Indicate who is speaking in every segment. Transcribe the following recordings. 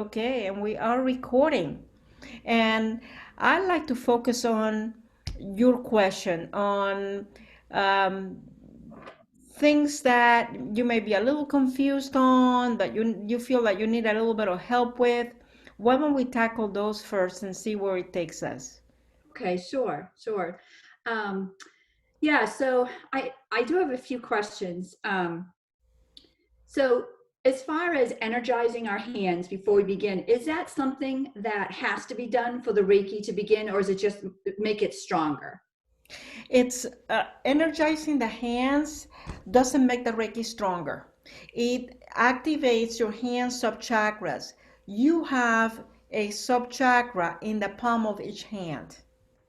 Speaker 1: Okay, and we are recording. And I like to focus on your question on um, things that you may be a little confused on, that you feel that you need a little bit of help with. Why don't we tackle those first and see where it takes us?
Speaker 2: Okay, sure, sure. Um, yeah, so I do have a few questions. So as far as energizing our hands before we begin, is that something that has to be done for the Reiki to begin, or is it just make it stronger?
Speaker 1: It's energizing the hands doesn't make the Reiki stronger. It activates your hand subchakras. You have a subchakra in the palm of each hand.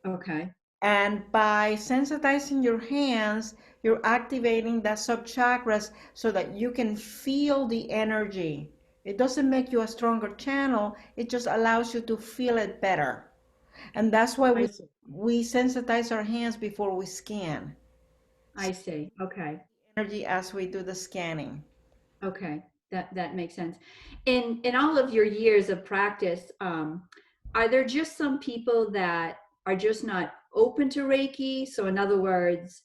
Speaker 2: Okay,
Speaker 1: And by sensitizing your hands, you're activating the subchakras so that you can feel the energy. It doesn't make you a stronger channel, it just allows you to feel it better. And that's why
Speaker 2: I
Speaker 1: we
Speaker 2: see.
Speaker 1: we sensitize our hands before we scan.
Speaker 2: I see. Okay,
Speaker 1: Energy as we do the scanning.
Speaker 2: okay, that makes sense. In all of your years of practice, are there just some people that are just not open to Reiki? So in other words,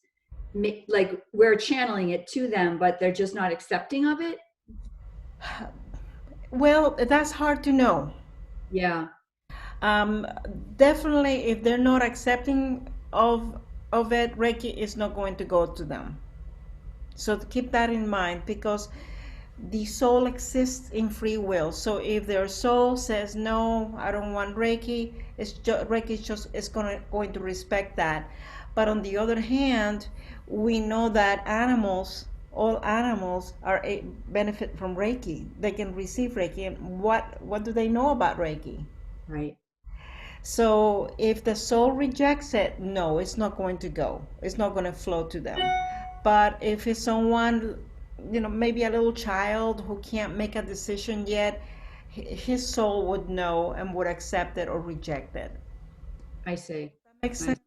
Speaker 2: like we're channeling it to them, but they're just not accepting of it.
Speaker 1: Well, that's hard to know.
Speaker 2: Yeah,
Speaker 1: Um, Definitely, if they're not accepting of it, Reiki is not going to go to them. So keep that in mind because the soul exists in free will. So if their soul says no, I don't want Reiki, Reiki is just is going to respect that. But on the other hand, we know that all animals are a benefit from Reiki. They can receive Reiki, and what do they know about Reiki?
Speaker 2: right.
Speaker 1: So if the soul rejects it, no, it's not going to go. It's not going to flow to them. But if it's someone, maybe a little child who can't make a decision yet, his soul would know and would accept it or reject it.
Speaker 2: I see.
Speaker 1: That makes
Speaker 2: I
Speaker 1: sense.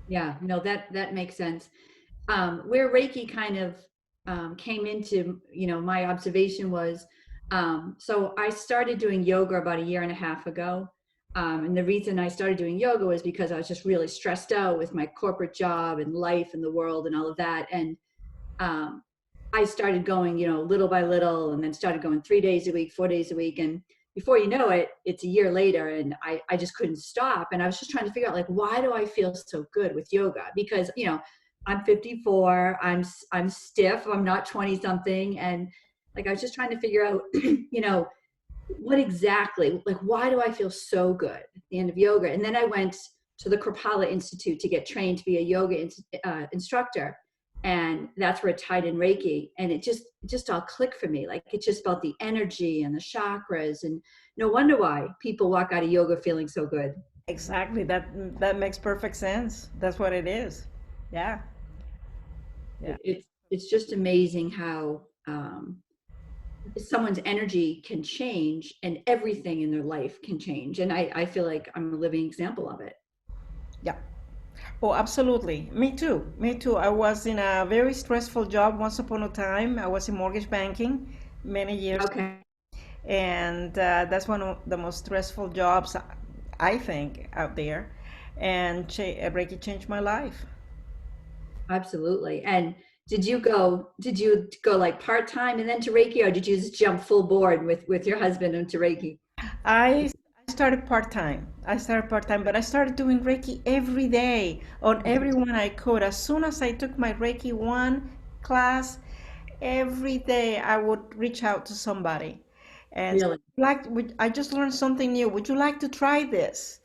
Speaker 2: Yeah, no, that makes sense. Where Reiki kind of came into, my observation was, so I started doing yoga about a year and a half ago. And the reason I started doing yoga was because I was just really stressed out with my corporate job and life and the world and all of that. And um, I started going, little by little, and then started going 3 days a week, 4 days a week. And before you know it, it's a year later, and I just couldn't stop. And I was just trying to figure out, like, why do I feel so good with yoga? Because, I'm 54, I'm stiff, I'm not 20 something. And like, I was just trying to figure out, what exactly, like, why do I feel so good at the end of yoga? And then I went to the Kripalu Institute to get trained to be a yoga instructor, and that's where it tied in Reiki, and it just all clicked for me. Like, it just felt the energy and the chakras, and no wonder why people walk out of yoga feeling so good.
Speaker 1: Exactly. That makes perfect sense. That's what it is. Yeah. Yeah.
Speaker 2: It's just amazing how someone's energy can change, and everything in their life can change. And I feel like I'm a living example of it.
Speaker 1: Yeah. Oh, absolutely. Me too. Me too. I was in a very stressful job once upon a time. I was in mortgage banking many years,
Speaker 2: Okay.
Speaker 1: and that's one of the most stressful jobs I think out there. And Reiki changed my life.
Speaker 2: Absolutely. And did you go like part-time and then to Reiki, or did you just jump full board with your husband into Reiki?
Speaker 1: I started part time. But I started doing Reiki every day on
Speaker 2: Okay.
Speaker 1: everyone I could. As soon as I took my Reiki 1 class, every day I would reach out to somebody and say,
Speaker 2: Really?
Speaker 1: I just learned something new. Would you like to try this?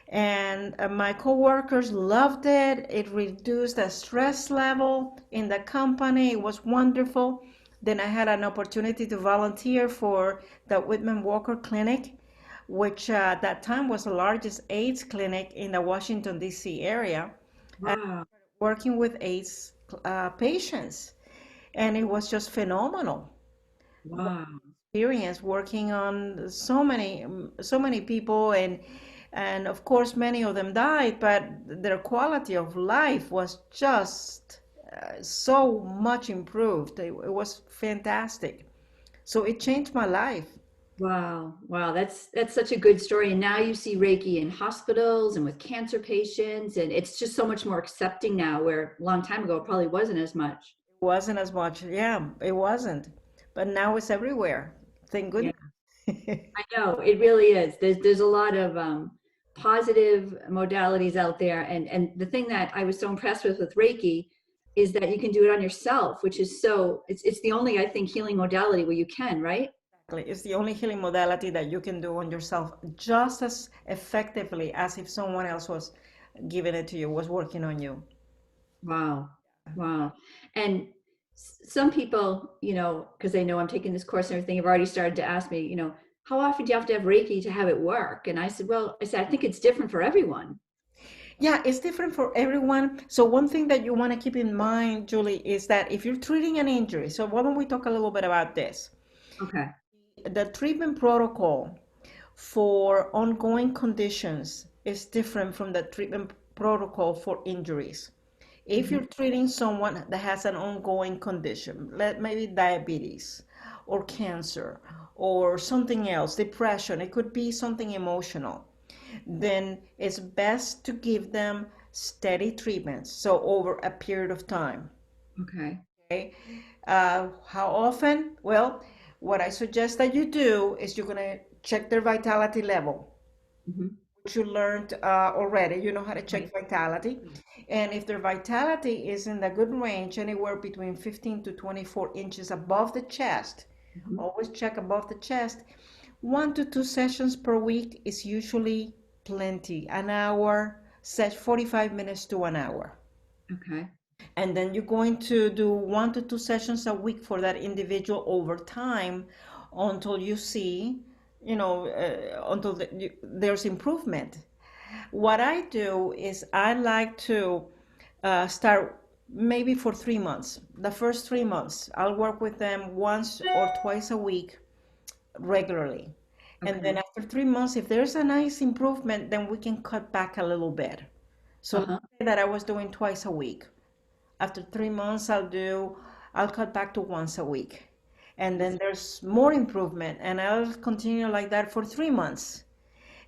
Speaker 1: And my coworkers loved it. It reduced the stress level in the company. It was wonderful. Then I had an opportunity to volunteer for the Whitman Walker Clinic, which at that time was the largest AIDS clinic in the Washington, D.C. area, and
Speaker 2: Wow.
Speaker 1: working with AIDS patients. And it was just phenomenal
Speaker 2: Wow.
Speaker 1: experience working on so many people, and of course many of them died, but their quality of life was just so much improved. It was fantastic. So it changed my life.
Speaker 2: Wow, wow, that's such a good story. And now you see Reiki in hospitals and with cancer patients, and it's just so much more accepting now, where a long time ago it probably wasn't as much.
Speaker 1: It wasn't as much. Yeah, it wasn't. But now it's everywhere. Thank
Speaker 2: Yeah,
Speaker 1: goodness.
Speaker 2: I know it really is. There's a lot of positive modalities out there, and the thing that I was so impressed with Reiki is that you can do it on yourself, which is so it's the only I think healing modality where you can, right?
Speaker 1: Exactly. It's the only healing modality that you can do on yourself just as effectively as if someone else was giving it to you, was working on you.
Speaker 2: Wow. Wow. And some people, because they know I'm taking this course and everything, have already started to ask me, how often do you have to have Reiki to have it work? And I said, well, I think it's different for everyone.
Speaker 1: Yeah, it's different for everyone. So one thing that you want to keep in mind, Julie, is that if you're treating an injury, so why don't we talk a little bit about this?
Speaker 2: Okay.
Speaker 1: The treatment protocol for ongoing conditions is different from the treatment protocol for injuries. If
Speaker 2: Hmm.
Speaker 1: you're treating someone that has an ongoing condition, maybe diabetes or cancer or something else, depression, it could be something emotional, then it's best to give them steady treatments. So over a period of time.
Speaker 2: Okay.
Speaker 1: Okay. How often? Well, what I suggest that you do is you're going to check their vitality level,
Speaker 2: Hmm.
Speaker 1: which you learned already. You know how to check
Speaker 2: Right.
Speaker 1: vitality. And if their vitality is in the good range, anywhere between 15 to 24 inches above the chest,
Speaker 2: Hmm.
Speaker 1: always check above the chest. 1 to 2 sessions per week is usually plenty. An hour, set 45 minutes to an hour.
Speaker 2: Okay.
Speaker 1: And then you're going to do 1 to 2 sessions a week for that individual over time until you see, until there's improvement. What I do is I like to start maybe for 3 months. The first 3 months, I'll work with them once or twice a week regularly. And then
Speaker 2: Okay.
Speaker 1: after 3 months, if there's a nice improvement, then we can cut back a little bit. So let's
Speaker 2: Uh-huh.
Speaker 1: say that I was doing twice a week. After 3 months, I'll cut back to once a week. And
Speaker 2: That's
Speaker 1: then there's more improvement, and I'll continue like that for 3 months.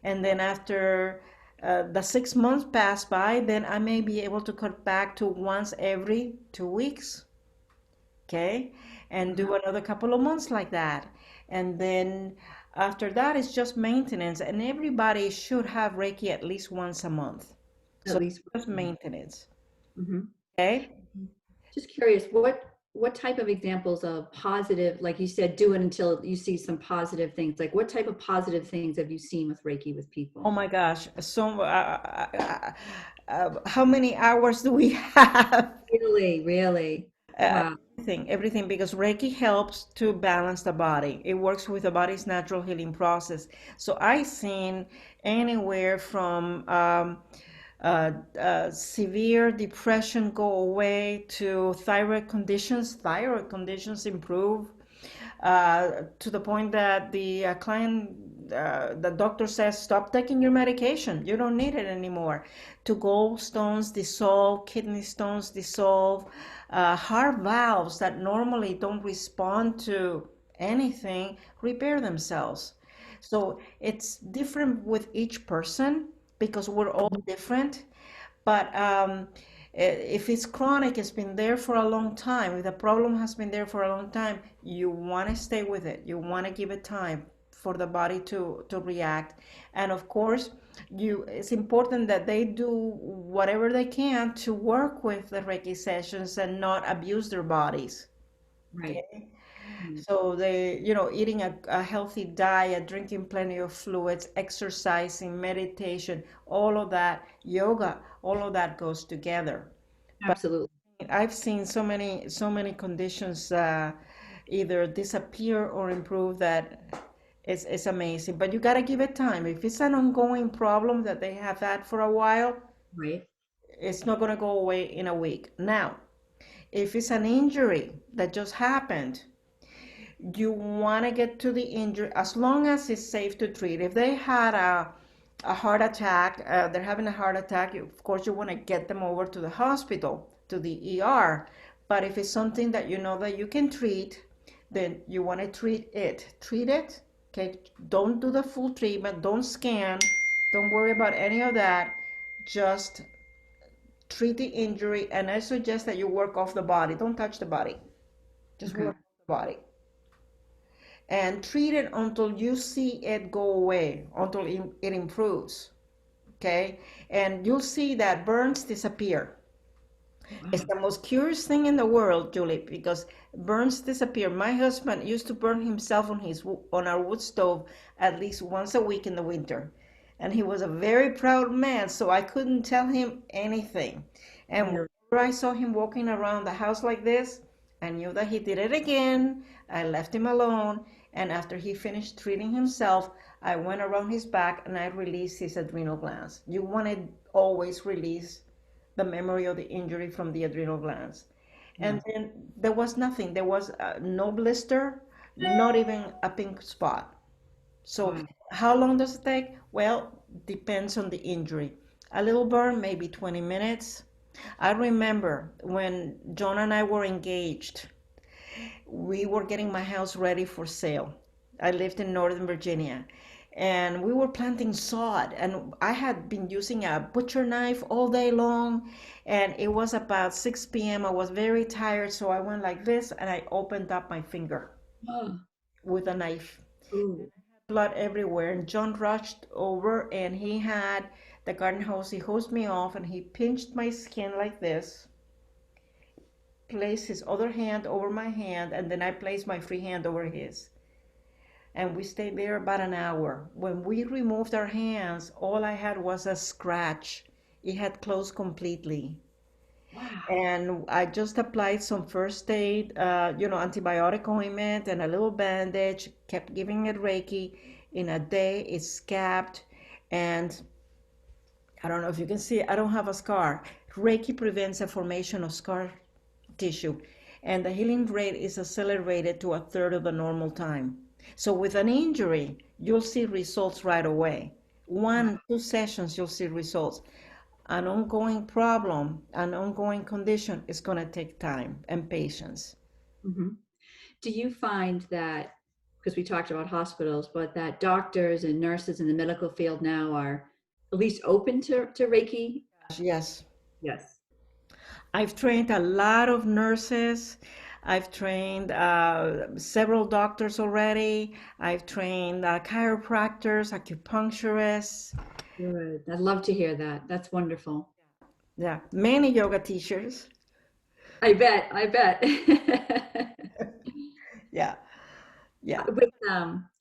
Speaker 1: And then after the 6 months pass by, then I may be able to cut back to once every 2 weeks. Okay. And
Speaker 2: uh-huh.
Speaker 1: do another couple of months like that. And then after that, it's just maintenance. And everybody should have Reiki at least once a month.
Speaker 2: At
Speaker 1: So
Speaker 2: least.
Speaker 1: just maintenance.
Speaker 2: Hmm.
Speaker 1: Okay.
Speaker 2: Just curious, what type of examples of positive, like you said, do it until you see some positive things. Like what type of positive things have you seen with Reiki with
Speaker 1: Oh
Speaker 2: people?
Speaker 1: my gosh. So, how many hours do we have?
Speaker 2: Really, really.
Speaker 1: Uh,
Speaker 2: Wow.
Speaker 1: everything, because Reiki helps to balance the body. It works with the body's natural healing process. So I've seen anywhere from severe depression go away to thyroid conditions improve to the point that the doctor says, stop taking your medication. You don't need it anymore. To gallstones dissolve, kidney stones dissolve, heart valves that normally don't respond to anything repair themselves. So it's different with each person because we're all
Speaker 2: Mhm.
Speaker 1: different. But if it's chronic, it's been there for a long time. If the problem has been there for a long time, you want to stay with it. You want to give it time for the body to react. And of course, it's important that they do whatever they can to work with the Reiki sessions and not abuse their bodies.
Speaker 2: Right.
Speaker 1: Okay?
Speaker 2: Right.
Speaker 1: So eating a healthy diet, drinking plenty of fluids, exercising, meditation, all of that, yoga, all of that goes together. But
Speaker 2: Absolutely.
Speaker 1: I've seen so many conditions either disappear or improve that it's amazing. But you got to give it time. If it's an ongoing problem that they have had for a while,
Speaker 2: Right.
Speaker 1: it's not going to go away in a week. Now, if it's an injury that just happened, you want to get to the injury as long as it's safe to treat. If they had a heart attack, they're having a heart attack, of course you want to get them over to the hospital, to the ER. But if it's something that you know that you can treat, then you want to treat it. Treat it, Okay, don't do the full treatment, don't scan, don't worry about any of that. Just treat the injury, and I suggest that you work off the body. Don't touch the body, just
Speaker 2: Okay.
Speaker 1: work off the body. And treat it until you see it go away, until it improves. Okay, and you'll see that burns disappear. It's
Speaker 2: Wow.
Speaker 1: the most curious thing in the world, Julie, because burns disappear. My husband used to burn himself on our wood stove at least once a week in the winter, and he was a very proud man, so I couldn't tell him anything. And
Speaker 2: Really?
Speaker 1: whenever I saw him walking around the house like this, I knew that he did it again. I left him alone, and after he finished treating himself, I went around his back and I released his adrenal glands. You want to always release the memory of the injury from the adrenal glands.
Speaker 2: Yeah.
Speaker 1: And then there was nothing. There was no blister, not even a pink spot. So
Speaker 2: Wow.
Speaker 1: how long does it take? Well, depends on the injury. A little burn, maybe 20 minutes. I remember when John and I were engaged, we were getting my house ready for sale. I lived in Northern Virginia, and we were planting sod, and I had been using a butcher knife all day long, and it was about 6 p.m. I was very tired, so I went like this and I opened up my finger
Speaker 2: Oh.
Speaker 1: with a knife.
Speaker 2: Ooh.
Speaker 1: Blood everywhere, and John rushed over and he had the garden hose. He hosed me off and he pinched my skin like this, placed his other hand over my hand, and then I placed my free hand over his. And we stayed there about an hour. When we removed our hands, all I had was a scratch. It had closed completely.
Speaker 2: Wow.
Speaker 1: And I just applied some first aid, antibiotic ointment and a little bandage, kept giving it Reiki. In a day, it scabbed. And I don't know if you can see, I don't have a scar. Reiki prevents the formation of scar tissue, and the healing rate is accelerated to a third of the normal time. So with an injury, you'll see results right away.
Speaker 2: Wow.
Speaker 1: 1, 2 sessions, you'll see results. An ongoing problem, an ongoing condition is going to take time and patience.
Speaker 2: Hmm. Do you find that, because we talked about hospitals, but that doctors and nurses in the medical field now are at least open to Reiki?
Speaker 1: Yes,
Speaker 2: Yes.
Speaker 1: I've trained a lot of nurses. I've trained several doctors already. I've trained chiropractors, acupuncturists,
Speaker 2: Good. I'd love to hear that. That's wonderful.
Speaker 1: yeah, many yoga teachers.
Speaker 2: I bet. I bet.
Speaker 1: Yeah, yeah.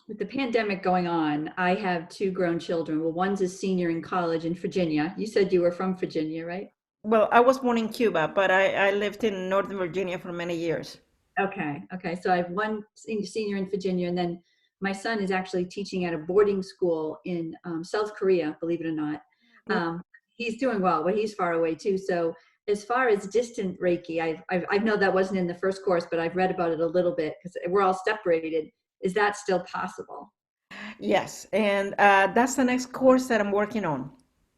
Speaker 2: With the pandemic going on, I have two grown children. Well, one's a senior in college in Virginia. You said you were from Virginia, right?
Speaker 1: Well, I was born in Cuba, but I lived in Northern Virginia for many years.
Speaker 2: Okay. Okay. So I have one senior in Virginia, and then my son is actually teaching at a boarding school in South Korea, believe it or not. Um, he's doing well, but he's far away too. So as far as distant Reiki, I know that wasn't in the first course, but I've read about it a little bit because we're all separated. Is that still possible?
Speaker 1: Yes, and that's the next course that I'm working on.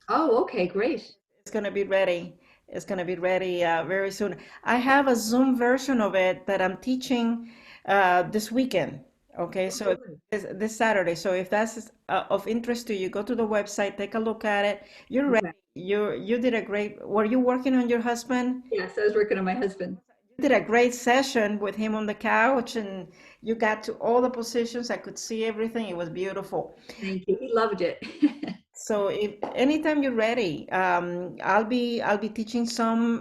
Speaker 2: Oh, okay, great.
Speaker 1: It's going to be ready. It's going to be ready very soon. I have a Zoom version of it that I'm teaching this weekend. Okay,
Speaker 2: Oh,
Speaker 1: so
Speaker 2: good.
Speaker 1: this Saturday. So if that's of interest to you, go to the website, take a look at it. You're ready.
Speaker 2: Okay.
Speaker 1: You did a great. Were you working on your husband?
Speaker 2: Yes, I was working on my husband.
Speaker 1: You did a great session with him on the couch, and you got to all the positions. I could see everything. It was beautiful.
Speaker 2: Thank you. He loved it.
Speaker 1: So if anytime you're ready, I'll be teaching some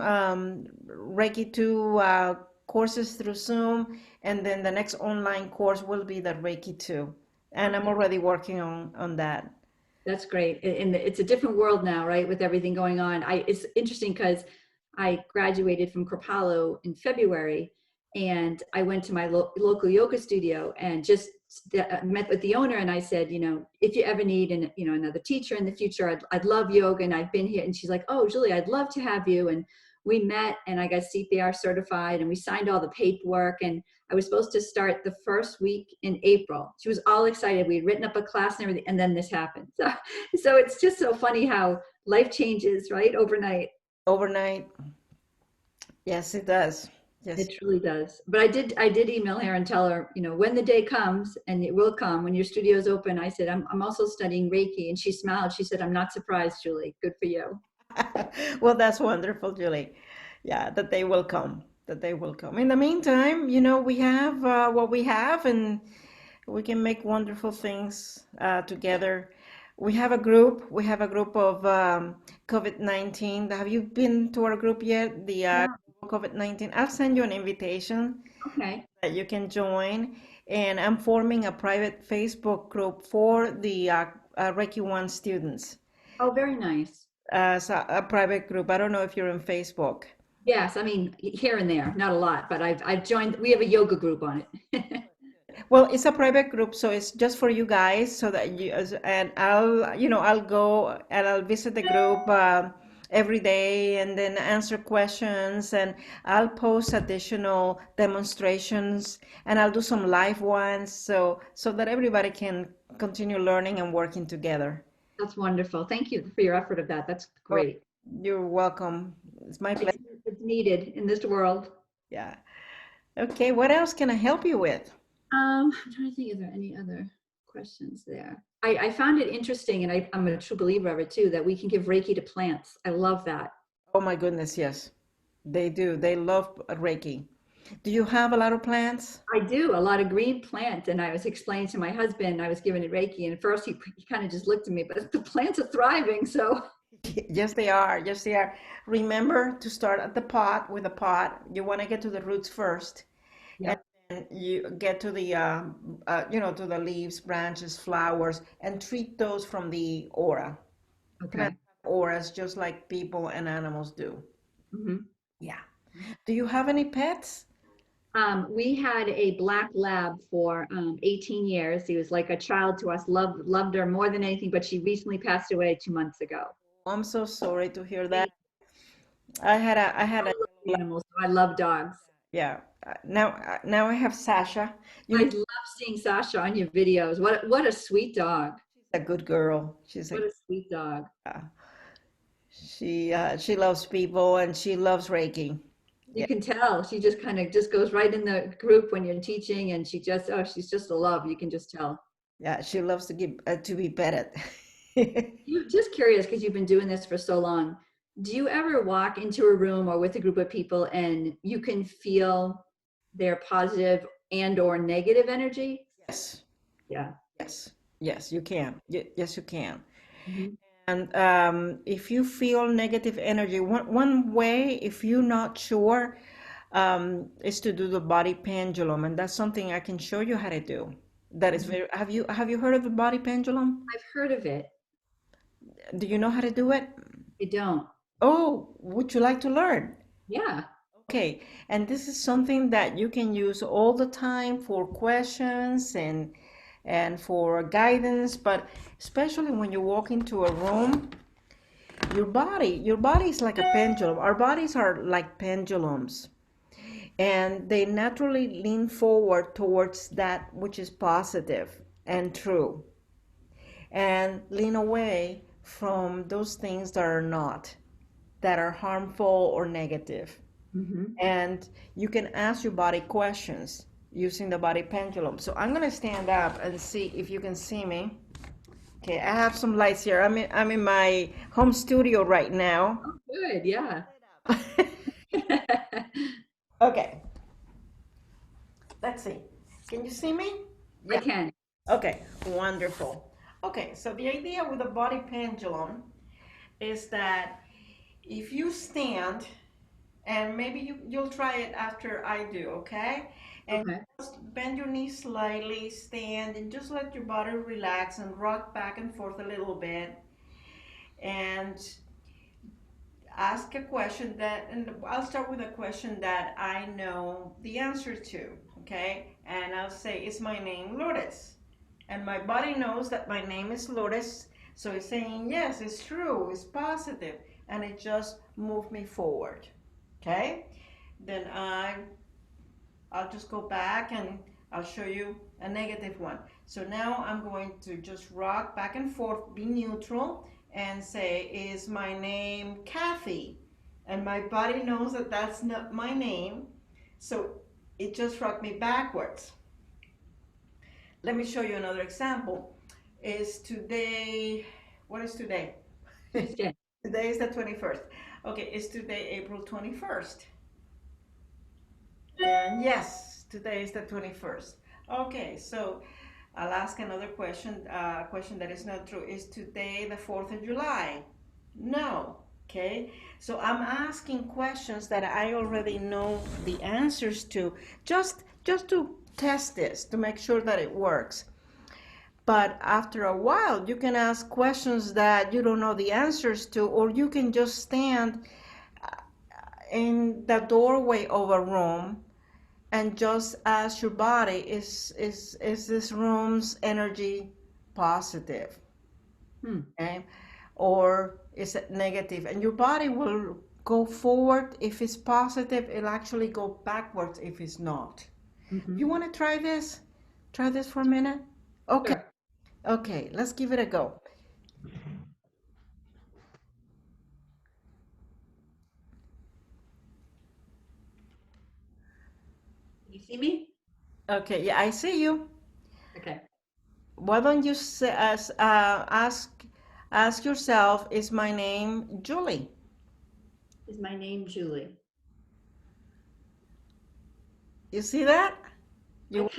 Speaker 1: Reiki 2 courses through Zoom, and then the next online course will be the Reiki 2, and I'm
Speaker 2: Okay.
Speaker 1: already working on that.
Speaker 2: That's great. And it's a different world now, right? With everything going on. It's interesting because I graduated from Kripalu in February, and I went to my local yoga studio and just met with the owner. And I said, if you ever need another teacher in the future, I'd love yoga. And I've been here. And she's like, oh, Julie, I'd love to have you. And we met, and I got CPR certified, and we signed all the paperwork. And I was supposed to start the first week in April. She was all excited. We had written up a class and everything, and then this happened. So it's just so funny how life changes, right, overnight.
Speaker 1: Overnight, yes, it does. Yes.
Speaker 2: It truly does. But I did email her and tell her, when the day comes, and it will come, when your studio's open, I said, I'm also studying Reiki. And she smiled. She said, I'm not surprised, Julie. Good for you.
Speaker 1: Well, that's wonderful, Julie. Yeah, that they will come. That they will come. In the meantime, we have what we have, and we can make wonderful things together. We have a group. We have a group of COVID-19. Have you been to our group yet? The
Speaker 2: No.
Speaker 1: COVID-19. I'll send you an invitation
Speaker 2: Okay.
Speaker 1: that you can join. And I'm forming a private Facebook group for the Reiki 1 students.
Speaker 2: Oh, very nice.
Speaker 1: So a private group. I don't know if you're in Facebook.
Speaker 2: Yes, I mean, here and there, not a lot, but I've joined. We have a yoga group on it.
Speaker 1: Well, it's a private group, so it's just for you guys, so that and I'll go and I'll visit the group every day and then answer questions, and I'll post additional demonstrations, and I'll do some live ones, so that everybody can continue learning and working together.
Speaker 2: That's wonderful. Thank you for your effort of that. That's
Speaker 1: Oh,
Speaker 2: great.
Speaker 1: you're welcome. It's my
Speaker 2: It's,
Speaker 1: pleasure.
Speaker 2: it's needed in this world.
Speaker 1: Yeah. Okay, what else can I help you with?
Speaker 2: I'm trying to think, is there any other questions there? I found it interesting, and I'm a true believer of it too, that we can give Reiki to plants. I love that.
Speaker 1: Oh my goodness, yes. They do. They love Reiki. Do you have a lot of plants?
Speaker 2: I do a lot of green plant, and I was explaining to my husband, I was giving it Reiki, and at first he kind of just looked at me, but the plants are thriving, so.
Speaker 1: Yes, they are. Yes, they are. Remember to start at the pot with a pot. You want to get to the roots first, and
Speaker 2: Yeah.
Speaker 1: then you get to the, to the leaves, branches, flowers, and treat those from the aura. Plants
Speaker 2: Okay.
Speaker 1: have auras just like people and animals do.
Speaker 2: Hmm.
Speaker 1: Yeah. Do you have any pets?
Speaker 2: We had a black lab for 18 years. He was like a child to us, loved her more than anything, but she recently passed away 2 months ago.
Speaker 1: I'm so sorry to hear that.
Speaker 2: Thank
Speaker 1: I had
Speaker 2: I
Speaker 1: a
Speaker 2: love animals, so I love dogs.
Speaker 1: yeah. Now I have Sasha. You
Speaker 2: I
Speaker 1: know,
Speaker 2: love seeing Sasha on your videos. What a sweet dog.
Speaker 1: she's a good girl.
Speaker 2: What a sweet dog.
Speaker 1: Uh, she loves people and she loves Reiki.
Speaker 2: You
Speaker 1: Yeah,
Speaker 2: can tell she just kind of just goes right in the group when you're teaching, and she's just a love. You can just tell.
Speaker 1: yeah, she loves to give to be petted.
Speaker 2: You just curious because you've been doing this for so long. Do you ever walk into a room or with a group of people and you can feel their positive and or negative energy?
Speaker 1: Yes,
Speaker 2: Yeah.
Speaker 1: yes, you can. Yes, you can.
Speaker 2: Mhm.
Speaker 1: And if you feel negative energy, one way, if you're not sure, is to do the body pendulum, and that's something I can show you how to do. That is
Speaker 2: Mhm.
Speaker 1: very. Have you heard of the body pendulum?
Speaker 2: I've heard of it.
Speaker 1: Do you know how to do it?
Speaker 2: I don't.
Speaker 1: Oh, would you like to learn?
Speaker 2: Yeah.
Speaker 1: Okay, and this is something that you can use all the time for questions and for guidance, but especially when you walk into a room, your body is like a pendulum. Our bodies are like pendulums, and they naturally lean forward towards that which is positive and true, and lean away from those things that are not, that are harmful or negative.
Speaker 2: Hmm.
Speaker 1: And you can ask your body questions using the body pendulum. So I'm gonna stand up and see if you can see me. Okay, I have some lights here. I'm in my home studio right now.
Speaker 2: Oh, good. Yeah.
Speaker 1: Okay, let's see. Can you see me?
Speaker 2: I
Speaker 1: Yeah.
Speaker 2: can.
Speaker 1: Okay, wonderful. Okay, so the idea with the body pendulum is that if you stand, and maybe you'll try it after I do, okay? And
Speaker 2: Okay.
Speaker 1: just bend your knees slightly, stand, and just let your body relax and rock back and forth a little bit. And ask a question and I'll start with a question that I know the answer to, okay? And I'll say, is my name Lourdes? And my body knows that my name is Lourdes, so it's saying, yes, it's true, it's positive, and it just moved me forward, okay? Then I'll just go back and I'll show you a negative one. So now I'm going to just rock back and forth, be neutral, and say, is my name Kathy? And my body knows that that's not my name. So it just rocked me backwards. Let me show you another example. Is today, what is today?
Speaker 2: Tuesday.
Speaker 1: Today is the 21st. Okay, is today April 21st? And yes, today is the 21st. Okay, so I'll ask another question, question that is not true. Is today the 4th of July? No. Okay, so I'm asking questions that I already know the answers to, just to test this, to make sure that it works. But after a while, you can ask questions that you don't know the answers to, or you can just stand in the doorway of a room and just ask your body, is this room's energy positive?
Speaker 2: Hmm.
Speaker 1: Okay, or is it negative? And your body will go forward if it's positive. It'll actually go backwards if it's not.
Speaker 2: Mm-hmm.
Speaker 1: You want to try this? Try this for a minute. Okay.
Speaker 2: Sure.
Speaker 1: Okay, let's give it a go.
Speaker 2: Can you see me?
Speaker 1: Okay, yeah, I see you.
Speaker 2: Okay.
Speaker 1: Why don't you ask yourself, is my name Julie?
Speaker 2: Is my name Julie?
Speaker 1: You see that? You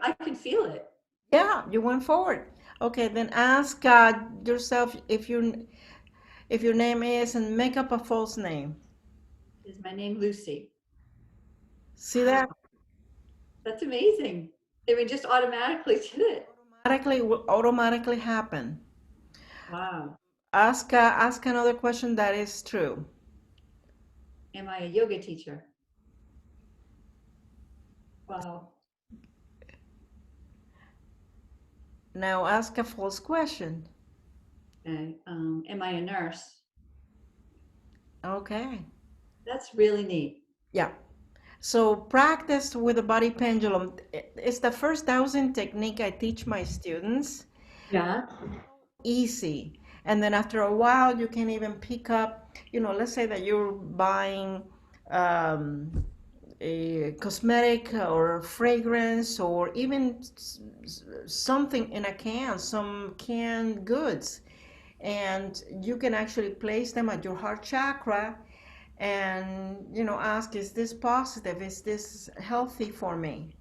Speaker 2: I can feel it.
Speaker 1: Yeah, you went forward. Okay, then ask yourself if your name is, and make up a false name.
Speaker 2: Is my name Lucy?
Speaker 1: See
Speaker 2: Wow,
Speaker 1: that?
Speaker 2: that's amazing. They just automatically did it.
Speaker 1: Automatically will automatically happen.
Speaker 2: Wow.
Speaker 1: Ask another question that is true.
Speaker 2: Am I a yoga teacher? Wow.
Speaker 1: Now ask a false question.
Speaker 2: Okay. Am I a nurse?
Speaker 1: Okay.
Speaker 2: That's really neat.
Speaker 1: Yeah. So practice with the body pendulum. It's the first 1,000 technique I teach my students.
Speaker 2: Yeah.
Speaker 1: Easy. And then after a while, you can even pick up, let's say that you're buying um, a cosmetic or fragrance, or even something in a can, some canned goods. And you can actually place them at your heart chakra and, ask, is this positive? Is this healthy for me?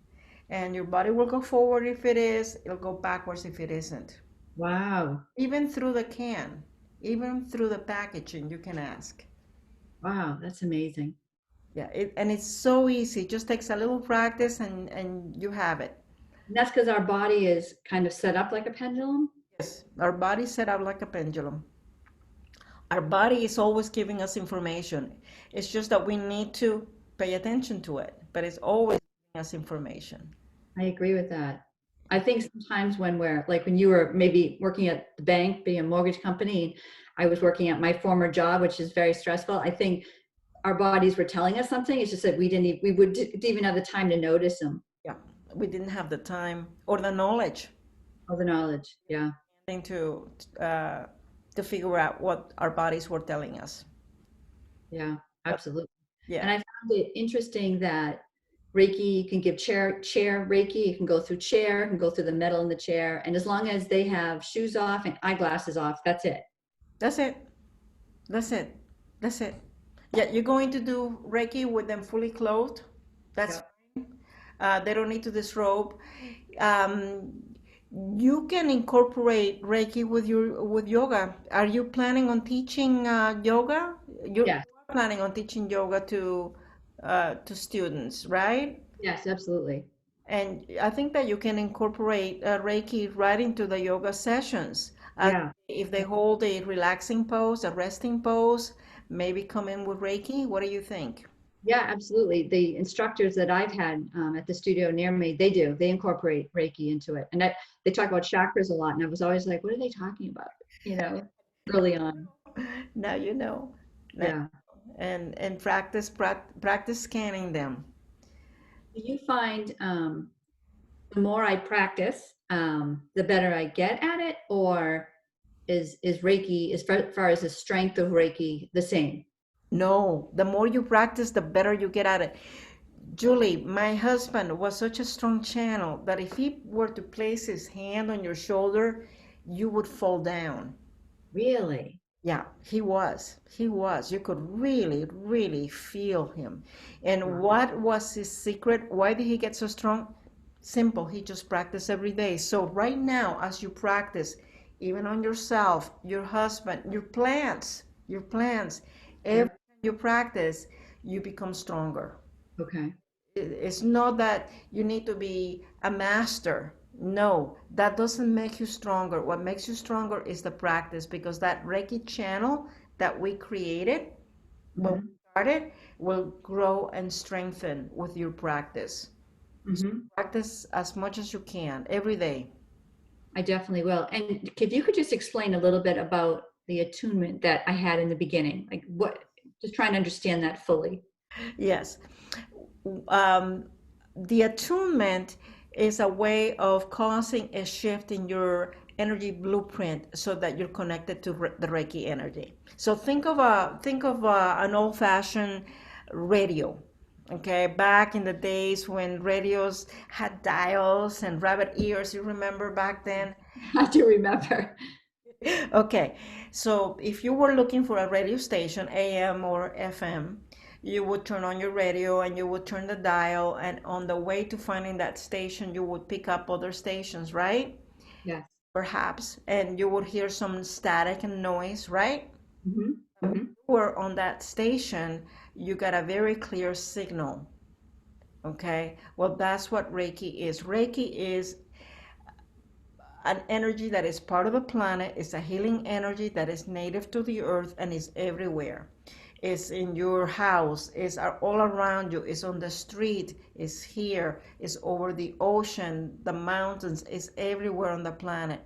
Speaker 1: And your body will go forward if it is, it'll go backwards if it isn't.
Speaker 2: Wow.
Speaker 1: Even through the can, even through the packaging, you can ask.
Speaker 2: Wow. That's amazing.
Speaker 1: Yeah, and it's so easy. It just takes a little practice, and you have it.
Speaker 2: And that's because our body is kind of set up like a pendulum.
Speaker 1: Yes, our body's set up like a pendulum. Our body is always giving us information. It's just that we need to pay attention to it, but it's always giving us information.
Speaker 2: I agree with that. I think sometimes when you were maybe working at the bank, being a mortgage company, I was working at my former job, which is very stressful. I think our bodies were telling us something. It's just that didn't even have the time to notice them.
Speaker 1: Yeah, we didn't have the time or the knowledge
Speaker 2: All the knowledge. Yeah.
Speaker 1: to uh, to figure out what our bodies were telling us.
Speaker 2: Yeah,
Speaker 1: But
Speaker 2: absolutely. And
Speaker 1: yeah,
Speaker 2: I found it interesting that Reiki, you can give chair Reiki, you can go through chair, you can go through the metal in the chair. And as long as they have shoes off and eyeglasses off, that's it.
Speaker 1: that's it. That's it. That's it. Yeah, you're going to do Reiki with them fully clothed. That's
Speaker 2: Yeah.
Speaker 1: they don't need to disrobe. Um, you can incorporate Reiki with yoga. Are you planning on teaching yoga? You're
Speaker 2: Yes.
Speaker 1: planning on teaching yoga to students, right?
Speaker 2: Yes, absolutely.
Speaker 1: And I think that you can incorporate Reiki right into the yoga sessions.
Speaker 2: Yeah.
Speaker 1: If they hold a relaxing pose, a resting pose, maybe come in with Reiki. What do you think?
Speaker 2: Yeah, absolutely. The instructors that I've had at the studio near me, they incorporate Reiki into it. And they talk about chakras a lot. And I was always like, what are they talking about? You know, early on.
Speaker 1: Now you know.
Speaker 2: Yeah.
Speaker 1: And practice scanning them.
Speaker 2: Do you find the more I practice, the better I get at it? Or is Reiki, as far as the strength of Reiki, the same?
Speaker 1: No, the more you practice, the better you get at it. Julie, my husband was such a strong channel that if he were to place his hand on your shoulder, you would fall down.
Speaker 2: Really?
Speaker 1: Yeah, he was. He was. You could really, really feel him. And
Speaker 2: Wow.
Speaker 1: what was his secret? Why did he get so strong? Simple. He just practiced every day. So right now, as you practice, even on yourself, your husband, your plants, every
Speaker 2: Yeah.
Speaker 1: time you practice, you become stronger.
Speaker 2: Okay.
Speaker 1: It's not that you need to be a master. No, that doesn't make you stronger. What makes you stronger is the practice, because that Reiki channel that we created when we
Speaker 2: Hmm.
Speaker 1: started will grow and strengthen with your practice. So
Speaker 2: Hmm.
Speaker 1: practice as much as you can every day.
Speaker 2: I definitely will. And if you could just explain a little bit about the attunement that I had in the beginning, like what, just trying to understand that fully.
Speaker 1: Yes. Um, the attunement is a way of causing a shift in your energy blueprint so that you're connected to the Reiki energy. So think of an old-fashioned radio. Okay, back in the days when radios had dials and rabbit ears, you remember back then?
Speaker 2: I do remember.
Speaker 1: Okay, so if you were looking for a radio station, AM or FM, you would turn on your radio and you would turn the dial, and on the way to finding that station, you would pick up other stations, right?
Speaker 2: Yes.
Speaker 1: Perhaps, and you would hear some static and noise, right?
Speaker 2: Hmm.
Speaker 1: When
Speaker 2: Hmm.
Speaker 1: you were on that station, you got a very clear signal. Okay, well, that's what Reiki is. Reiki is an energy that is part of the planet. It's a healing energy that is native to the earth and is everywhere. It's in your house, it's all around you, it's on the street, it's here, it's over the ocean, the mountains, it's everywhere on the planet.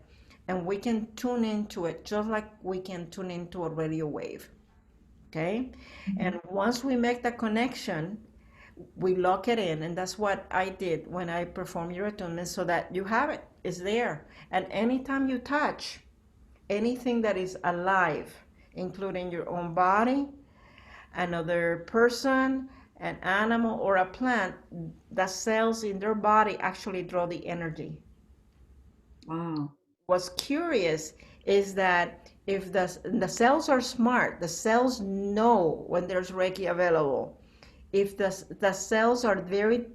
Speaker 1: And we can tune into it just like we can tune into a radio wave. Okay?
Speaker 2: Hmm.
Speaker 1: And once we make the connection, we lock it in, and that's what I did when I perform your attunement, so that you have it. It's there. And anytime you touch anything that is alive, including your own body, another person, an animal, or a plant, the cells in their body actually draw the energy.
Speaker 2: Wow.
Speaker 1: What's curious is that if the cells are smart, the cells know when there's Reiki available. If the cells are very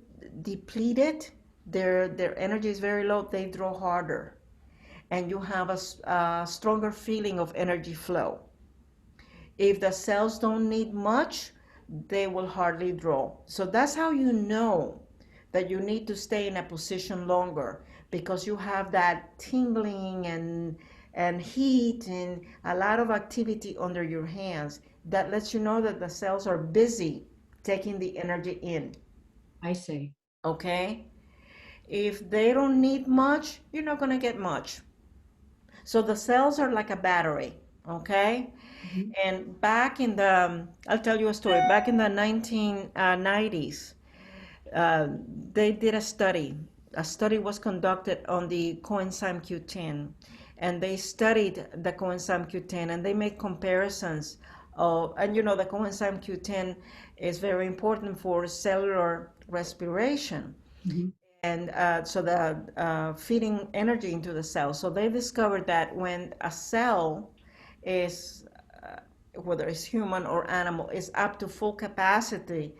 Speaker 1: depleted, their energy is very low, they draw harder, and you have a stronger feeling of energy flow. If the cells don't need much, they will hardly draw. So that's how you know that you need to stay in a position longer, because you have that tingling and heat and a lot of activity under your hands that lets you know that the cells are busy taking the energy in.
Speaker 2: I see.
Speaker 1: Okay? If they don't need much, you're not going to get much. So the cells are like a battery. Okay?
Speaker 2: Hmm.
Speaker 1: And back in I'll tell you a story. Back in the 1990s, uh, they did a study. A study was conducted on the Coenzyme Q10, and they studied the Coenzyme Q10, and they made comparisons of, and you know, the Coenzyme Q10 is very important for cellular respiration,
Speaker 2: Hmm.
Speaker 1: and so the feeding energy into the cell. So they discovered that when a cell is, whether it's human or animal, is up to full capacity,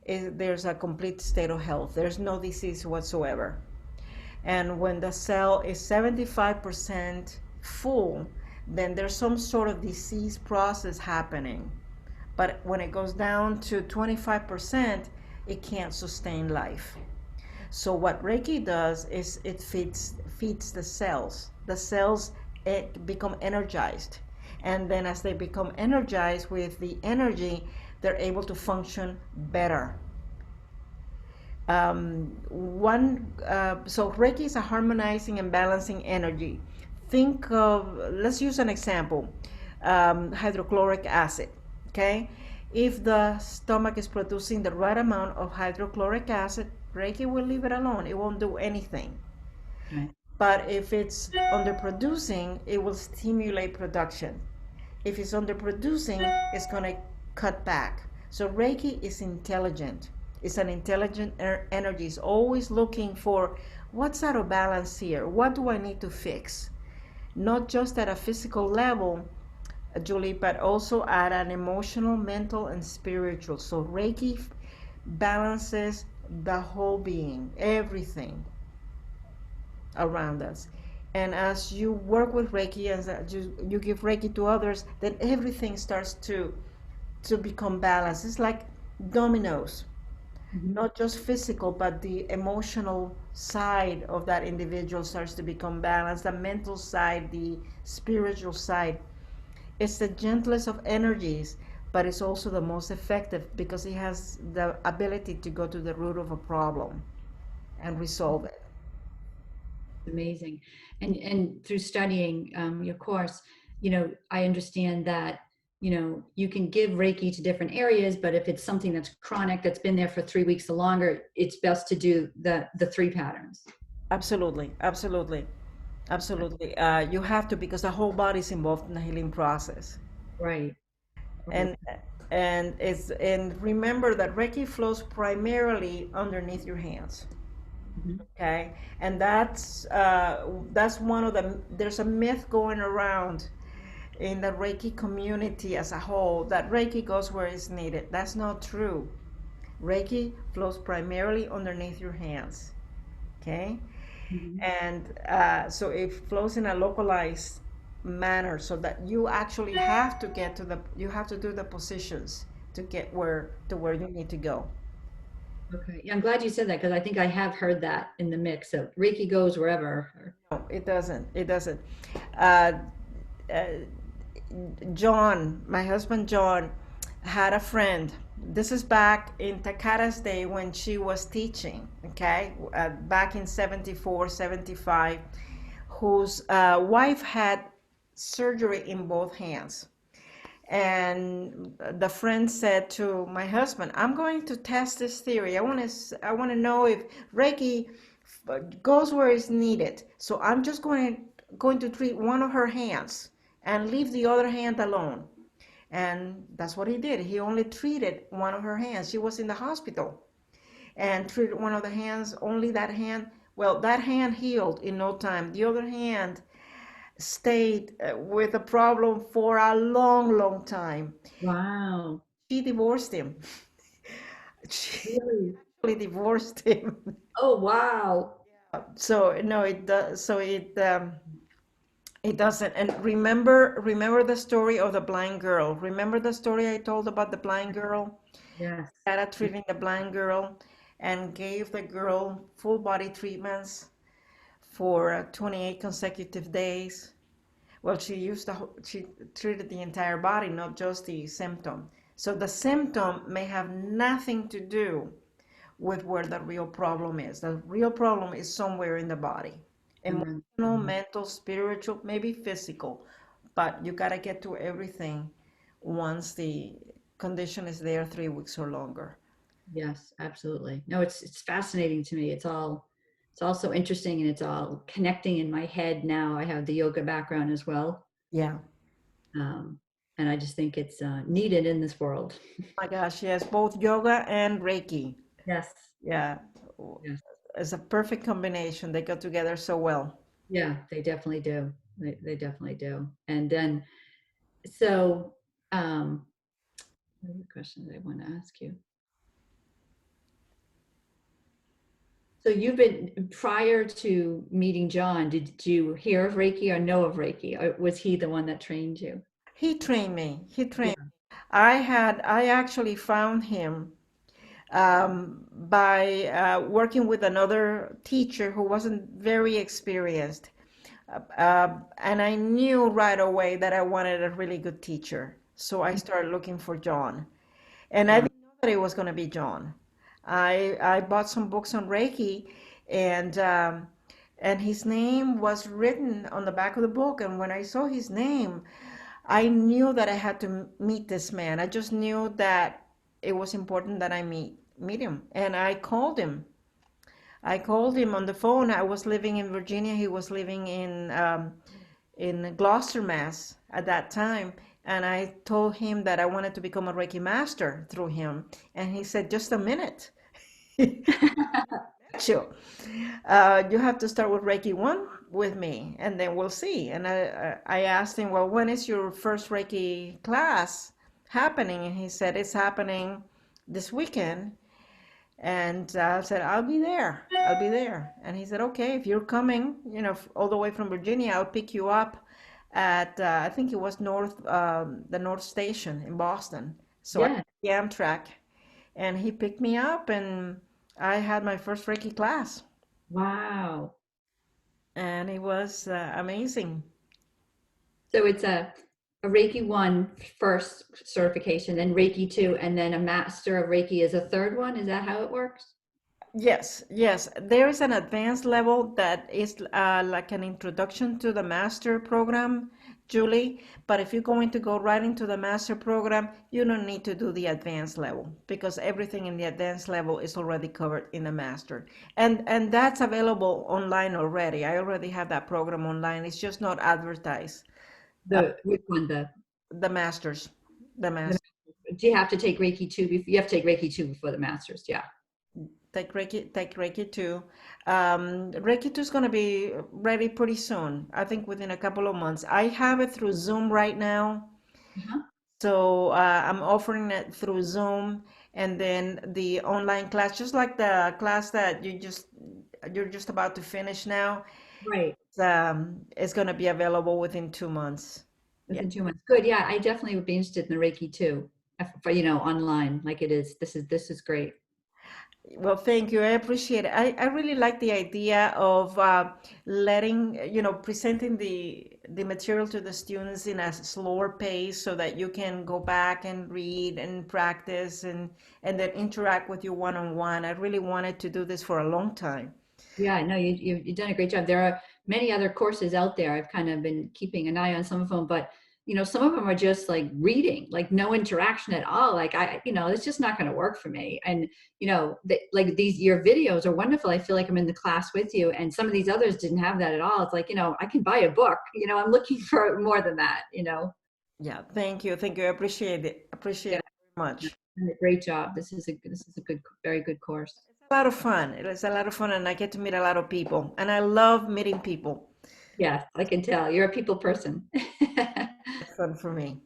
Speaker 1: there's a complete state of health. There's no disease whatsoever. And when the cell is 75% full, then there's some sort of disease process happening. But when it goes down to 25%, it can't sustain life. So what Reiki does is it feeds the cells. The cells become energized, and then as they become energized with the energy, they're able to function better. So Reiki is a harmonizing and balancing energy. Think of, let's use an example, hydrochloric acid. Okay, if the stomach is producing the right amount of hydrochloric acid, Reiki will leave it alone. It won't do anything.
Speaker 2: Right.
Speaker 1: But if it's underproducing, it will stimulate production. If it's underproducing, it's going to cut back. So Reiki is intelligent. It's an intelligent energy. It's always looking for what's out of balance here. What do I need to fix? Not just at a physical level, Julie, but also at an emotional, mental, and spiritual. So Reiki balances the whole being, everything around us. And as you work with Reiki, as you give Reiki to others, then everything starts to become balanced. It's like dominoes,
Speaker 2: Mhm.
Speaker 1: not just physical, but the emotional side of that individual starts to become balanced, the mental side, the spiritual side. It's the gentlest of energies, but it's also the most effective because it has the ability to go to the root of a problem and resolve it.
Speaker 2: Amazing. And through studying your course, I understand that, you can give Reiki to different areas, but if it's something that's chronic, that's been there for 3 weeks or longer, it's best to do the three patterns.
Speaker 1: Absolutely, absolutely, absolutely. You have to because the whole body is involved in the healing process.
Speaker 2: Right. Right.
Speaker 1: And and remember that Reiki flows primarily underneath your hands.
Speaker 2: Mhm.
Speaker 1: Okay, and that's one of the there's a myth going around in the Reiki community as a whole that Reiki goes where it's needed. That's not true. Reiki flows primarily underneath your hands. Okay,
Speaker 2: Mhm.
Speaker 1: and so it flows in a localized manner so that you actually have to get to the you have to do the positions to get where you need to go.
Speaker 2: Okay. Yeah, I'm glad you said that because I think I have heard that in the mix of Reiki goes wherever.
Speaker 1: No, it doesn't. It doesn't. Uh, uh, John, my husband John, had a friend. This is back in Takara's day when she was teaching, okay, back in 74, 75, whose wife had surgery in both hands. And the friend said to my husband, I'm going to test this theory. I want to know if Reiki goes where it's needed. So I'm just going to treat one of her hands and leave the other hand alone. And that's what he did. He only treated one of her hands. She was in the hospital and treated one of the hands, only that hand. Well, that hand healed in no time. The other hand stayed with a problem for a long, long time.
Speaker 2: Wow.
Speaker 1: She divorced him. She
Speaker 2: Really?
Speaker 1: actually divorced him.
Speaker 2: Oh, wow.
Speaker 1: So no, it does. So it doesn't. And remember the story of the blind girl. Remember the story I told about the blind girl?
Speaker 2: Yes.
Speaker 1: Dada treating the blind girl and gave the girl full body treatments for 28 consecutive days. Well, she treated the entire body, not just the symptom. So the symptom may have nothing to do with where the real problem is. The real problem is somewhere in the body.
Speaker 2: And then,
Speaker 1: Emotional, mental, spiritual, maybe physical. But you got to get to everything once the condition is there 3 weeks or longer.
Speaker 2: yes, absolutely. No, it's fascinating to me. It's all so interesting and it's all connecting in my head now. I have the yoga background as well.
Speaker 1: Yeah.
Speaker 2: Um, and I just think it's needed in this world.
Speaker 1: My gosh, yes, both yoga and Reiki.
Speaker 2: Yes.
Speaker 1: Yeah.
Speaker 2: Yes.
Speaker 1: It's a perfect combination. They go together so well.
Speaker 2: Yeah, they definitely do. They definitely do. And then, so, what are the questions I want to ask you? So you've been prior to meeting John, did you hear of Reiki or know of Reiki? Or was he the one that trained you?
Speaker 1: He trained me. He
Speaker 2: Yeah.
Speaker 1: trained. I actually found him by working with another teacher who wasn't very experienced. And I knew right away that I wanted a really good teacher. So I started looking for John. And I
Speaker 2: Wow.
Speaker 1: didn't know that it was going to be John. I bought some books on Reiki, and his name was written on the back of the book. And when I saw his name, I knew that I had to meet this man. I just knew that it was important that I meet him. And I called him. I called him on the phone. I was living in Virginia. He was living in Gloucester, Mass at that time. And I told him that I wanted to become a Reiki master through him. And he said, just a minute. Sure. You have to start with Reiki 1 with me, and then we'll see. And I asked him, well, when is your first Reiki class happening? And he said, it's happening this weekend. And I said, I'll be there. I'll be there. And he said, okay, if you're coming, all the way from Virginia, I'll pick you up at, I think it was the North Station in Boston. So I
Speaker 2: Yeah.
Speaker 1: took the Amtrak, and he picked me up, and I had my first Reiki class,
Speaker 2: Wow.
Speaker 1: and it was amazing.
Speaker 2: So it's a Reiki 1 first certification, then Reiki 2, and then a master of Reiki is a third one. Is that how it works?
Speaker 1: Yes, yes. There is an advanced level that is like an introduction to the master program, Julie. But if you're going to go right into the master program, you don't need to do the advanced level because everything in the advanced level is already covered in the master. And that's available online already. I already have that program online. It's just not advertised. Uh,
Speaker 2: The which one?
Speaker 1: the masters, the
Speaker 2: The
Speaker 1: master.
Speaker 2: do you have to take Reiki 2 before you have to take Reiki 2 before the masters? Yeah.
Speaker 1: Take Reiki 2. Reiki 2 is going to be ready pretty soon. I think within a couple of months. I have it through Zoom right now.
Speaker 2: Uh-huh.
Speaker 1: So I'm offering it through Zoom, and then the online class, just like the class that you're just about to finish now,
Speaker 2: Right.
Speaker 1: is going to be available within 2 months. Yeah.
Speaker 2: Within 2 months. Good. Yeah, I definitely would be interested in the Reiki 2 for online like it is. This is great.
Speaker 1: Well, thank you. I appreciate it. I really like the idea of presenting the material to the students in a slower pace so that you can go back and read and practice and then interact with you one-on-one. I really wanted to do this for a long time.
Speaker 2: Yeah, no, you've done a great job. There are many other courses out there. I've kind of been keeping an eye on some of them, but some of them are just like reading, like no interaction at all. Like it's just not going to work for me. And like these your videos are wonderful. I feel like I'm in the class with you, and some of these others didn't have that at all. It's like I can buy a book. I'm looking for more than that.
Speaker 1: Yeah, thank you. Thank you. I appreciate it. Appreciate
Speaker 2: Yeah,
Speaker 1: it very
Speaker 2: no,
Speaker 1: much.
Speaker 2: great job. This is a good, very good course.
Speaker 1: A lot of fun. It is a lot of fun, and I get to meet a lot of people, and I love meeting people.
Speaker 2: Yes, I can tell you're a people person.
Speaker 1: It's fun for me.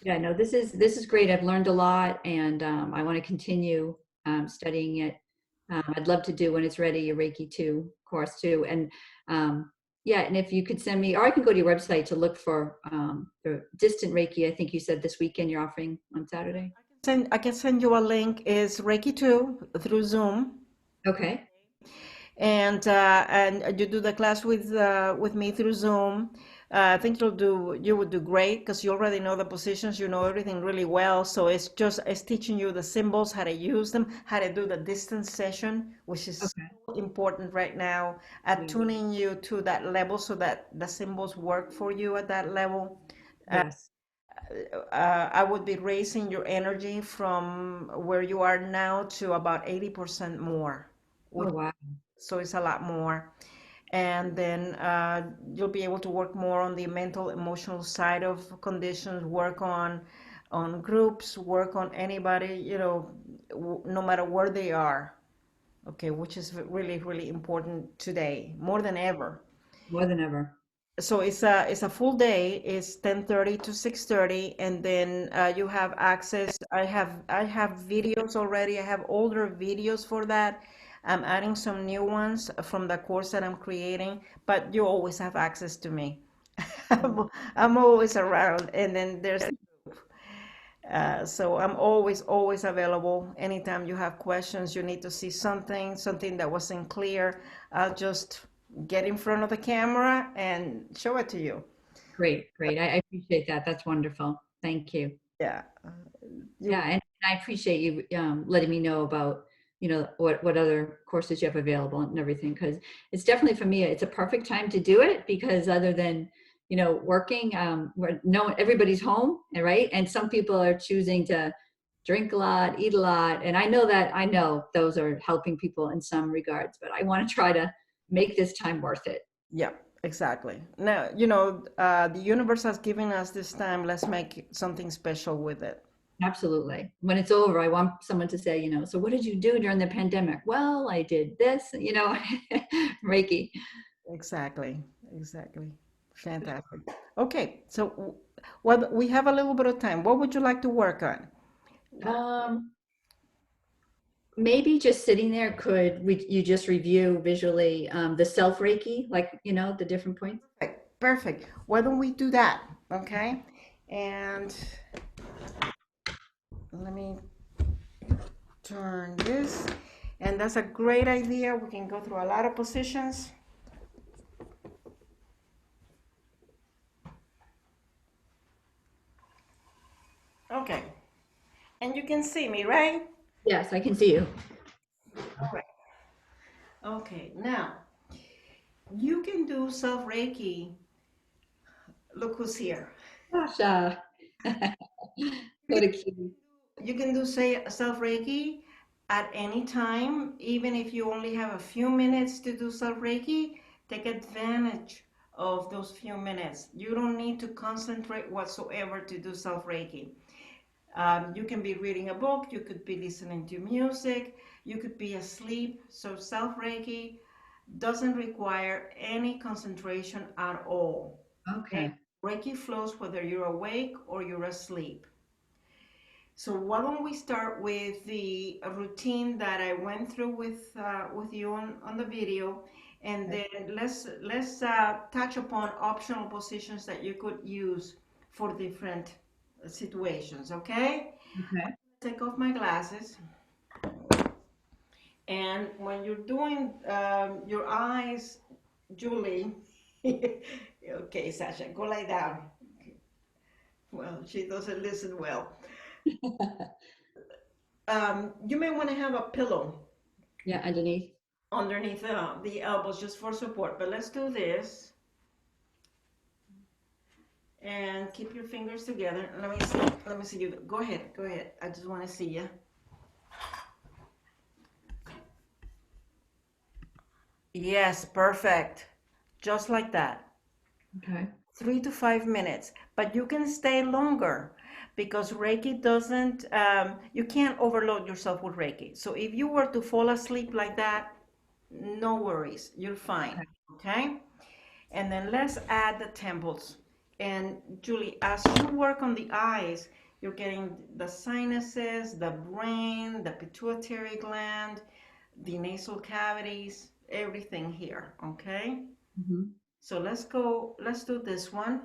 Speaker 2: Yeah, no, this is great. I've learned a lot, and I want to continue studying it. I'd love to do when it's ready a Reiki 2 course too. And yeah, and if you could send me, or I can go to your website to look for the distant Reiki. I think you said this weekend you're offering on Saturday.
Speaker 1: I can send you a link. It's Reiki 2 through Zoom.
Speaker 2: Okay.
Speaker 1: And you do the class with me through Zoom. I think you would do great because you already know the positions, you know everything really well. So it's teaching you the symbols, how to use them, how to do the distance session, which is
Speaker 2: Okay.
Speaker 1: so important right now,
Speaker 2: Yeah.
Speaker 1: attuning you to that level so that the symbols work for you at that level.
Speaker 2: Yes.
Speaker 1: I would be raising your energy from where you are now to about 80% more.
Speaker 2: Oh, wow.
Speaker 1: So it's a lot more. And then you'll be able to work more on the mental, emotional side of conditions, work on groups, work on anybody, no matter where they are. Okay, which is really, really important today, more than ever.
Speaker 2: More than ever.
Speaker 1: So it's a full day. It's 10:30 to 6:30, and then you have access. I have videos already. I have older videos for that. I'm adding some new ones from the course that I'm creating, but you always have access to me. I'm always around, and then there's so I'm always available. Anytime you have questions, you need to see something that wasn't clear, I'll just get in front of the camera and show it to you.
Speaker 2: Great, great. I appreciate that. That's wonderful. Thank you.
Speaker 1: Yeah,
Speaker 2: Yeah,
Speaker 1: you.
Speaker 2: and I appreciate you letting me know about what other courses you have available and everything, because it's definitely for me it's a perfect time to do it, because other than working, where no everybody's home, right, and some people are choosing to drink a lot, eat a lot, and I know those are helping people in some regards, but I want to try to make this time worth it.
Speaker 1: Yeah, exactly. Now, the universe has given us this time. Let's make something special with it.
Speaker 2: Absolutely. When it's over, I want someone to say, so what did you do during the pandemic? Well, I did this, Reiki.
Speaker 1: Exactly, exactly. Fantastic. Okay, so what we have a little bit of time. What would you like to work on?
Speaker 2: Um, Maybe just sitting there, you just review visually the self Reiki, like, the different points?
Speaker 1: Perfect, perfect. Why don't we do that? Okay, and let me turn this. And that's a great idea. We can go through a lot of positions. Okay, and you can see me, right?
Speaker 2: Yes, I can see you.
Speaker 1: All right. Okay, now you can do self Reiki. Look who's here.
Speaker 2: Gosh, what a cute.
Speaker 1: You can do say self Reiki at any time, even if you only have a few minutes to do self Reiki. Take advantage of those few minutes. You don't need to concentrate whatsoever to do self Reiki. You can be reading a book, you could be listening to music, you could be asleep. So self Reiki doesn't require any concentration at all. Okay?
Speaker 2: Okay.
Speaker 1: Reiki flows whether you're awake or you're asleep. So why don't we start with the routine that I went through with you on the video, and
Speaker 2: Okay.
Speaker 1: then let's touch upon optional positions that you could use for different situations. Okay?
Speaker 2: Okay.
Speaker 1: Take off my glasses, and when you're doing your eyes, Julie. Okay, Sasha, go lie down. Well, she doesn't listen well. You may want to have a pillow
Speaker 2: Yeah, underneath.
Speaker 1: underneath the elbows just for support. But let's do this and keep your fingers together. Let me see. Let me see you. Go ahead. Go ahead. I just want to see you. Yes, perfect. Just like that.
Speaker 2: Okay.
Speaker 1: 3 to 5 minutes. But you can stay longer because Reiki doesn't, you can't overload yourself with Reiki. So if you were to fall asleep like that, no worries. You're fine.
Speaker 2: Okay.
Speaker 1: Okay? And then let's add the temples. And Julie, as you work on the eyes, you're getting the sinuses, the brain, the pituitary gland, the nasal cavities, everything here, okay?
Speaker 2: Hmm.
Speaker 1: So let's do this one.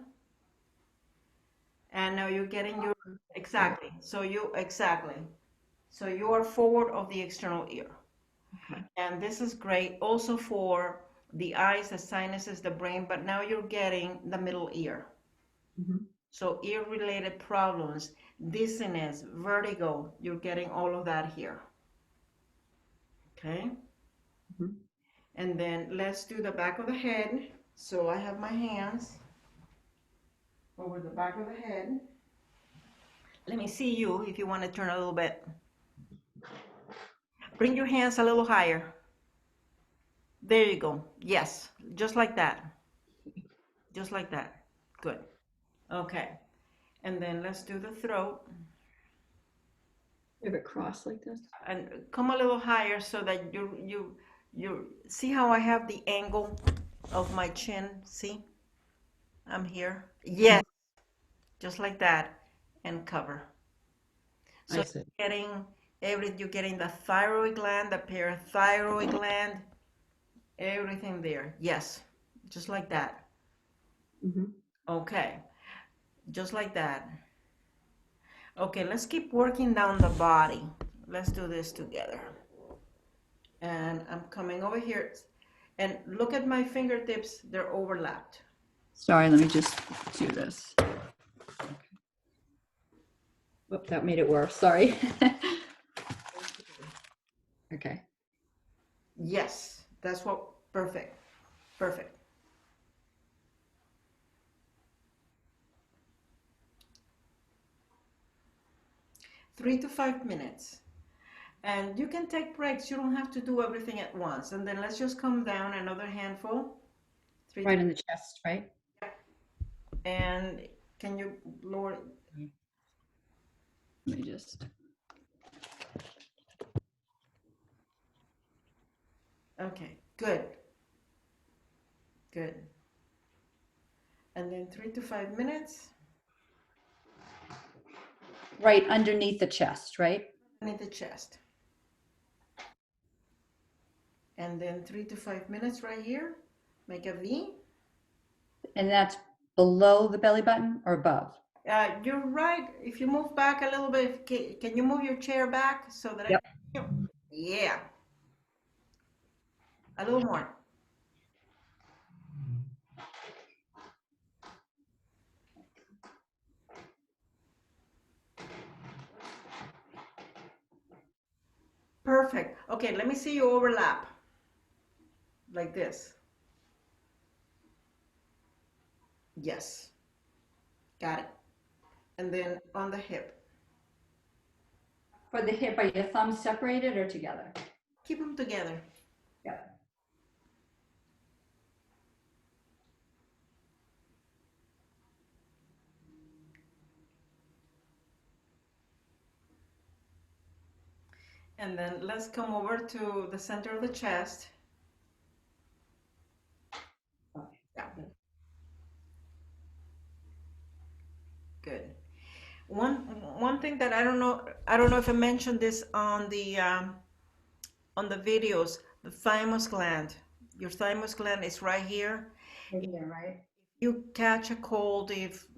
Speaker 1: And now you're getting your,
Speaker 2: Great.
Speaker 1: exactly. So you are forward of the external ear.
Speaker 2: Okay.
Speaker 1: And this is great also for the eyes, the sinuses, the brain, but now you're getting the middle ear.
Speaker 2: Hmm.
Speaker 1: So ear-related problems, dizziness, vertigo, you're getting all of that here. Okay?
Speaker 2: Hmm.
Speaker 1: And then let's do the back of the head. So I have my hands over the back of the head. Let me see you if you want to turn a little bit. Bring your hands a little higher. There you go. Yes, just like that. Just like that. Good. Okay. And then let's do the throat.
Speaker 2: You have it crossed like this?
Speaker 1: And come a little higher so that you see how I have the angle of my chin. See, I'm here.
Speaker 2: Mhm.
Speaker 1: Yes, just like that, and cover. So
Speaker 2: I see.
Speaker 1: you're getting the thyroid gland, the parathyroid gland, everything there. Yes, just like that.
Speaker 2: Hmm.
Speaker 1: Okay, just like that. Okay, let's keep working down the body. Let's do this together. And I'm coming over here. And look at my fingertips, they're overlapped.
Speaker 2: Sorry, let me just do this. Whoop, that made it worse. Sorry. Okay.
Speaker 1: Yes, that's what, perfect, perfect. 3 to 5 minutes. And you can take breaks. You don't have to do everything at once. And then let's just come down another handful. Three to,
Speaker 2: Right in the chest, right?
Speaker 1: and can you lower?
Speaker 2: Let me just.
Speaker 1: Okay, good. Good. And then 3 to 5 minutes.
Speaker 2: Right underneath the chest, right?
Speaker 1: Underneath the chest. And then 3 to 5 minutes right here. Make a V.
Speaker 2: And that's below the belly button or above?
Speaker 1: You're right. If you move back a little bit, can you move your chair back so that
Speaker 2: Yep.
Speaker 1: I can? Yeah. A little more. Perfect. Okay, let me see you overlap. Like this. Yes. Got it. And then on the hip.
Speaker 2: For the hip, are your thumbs separated or together?
Speaker 1: Keep them together.
Speaker 2: Yeah.
Speaker 1: And then let's come over to the center of the chest. Yeah. Good. One thing that I don't know if I mentioned this on the videos, the thymus gland. Your thymus gland is right here.
Speaker 2: Right here, right?
Speaker 1: You catch a cold, if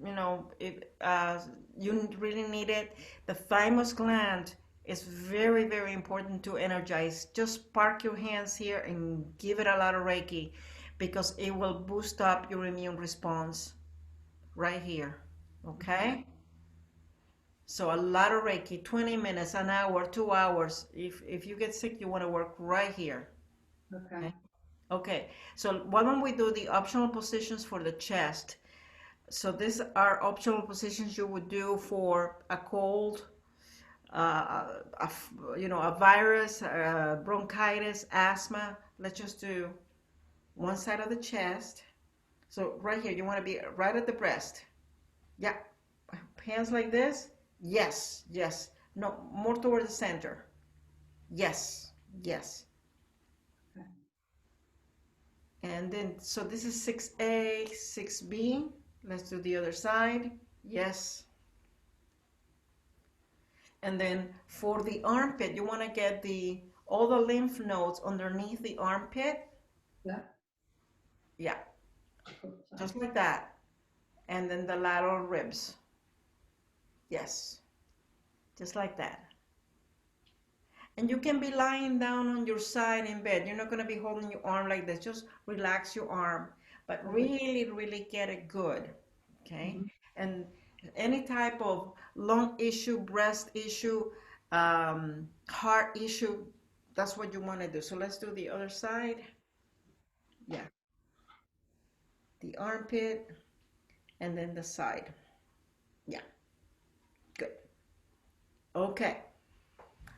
Speaker 1: you really need it, the thymus gland is very, very important to energize. Just park your hands here and give it a lot of Reiki because it will boost up your immune response right here. Okay? So a lot of Reiki, 20 minutes, an hour, 2 hours. If you get sick, you want to work right here.
Speaker 2: Okay.
Speaker 1: Okay, so why don't we do the optional positions for the chest? So these are optional positions you would do for a cold, a virus, bronchitis, asthma. Let's just do one side of the chest. So right here, you want to be right at the breast. Yeah, hands like this. Yes, yes. No, more toward the center. Yes, yes.
Speaker 2: Okay.
Speaker 1: And then, so this is 6A, 6B. Let's do the other side. Yes. And then for the armpit, you want to get all the lymph nodes underneath the armpit.
Speaker 2: Yeah.
Speaker 1: Yeah, just like that. And then the lateral ribs. Yes, just like that. And you can be lying down on your side in bed. You're not going to be holding your arm like this. Just relax your arm, but really, really get it good. Okay?
Speaker 2: Mhm.
Speaker 1: And any type of lung issue, breast issue, heart issue, that's what you want to do. So let's do the other side. Yeah. The armpit and then the side. Yeah. Good. Okay.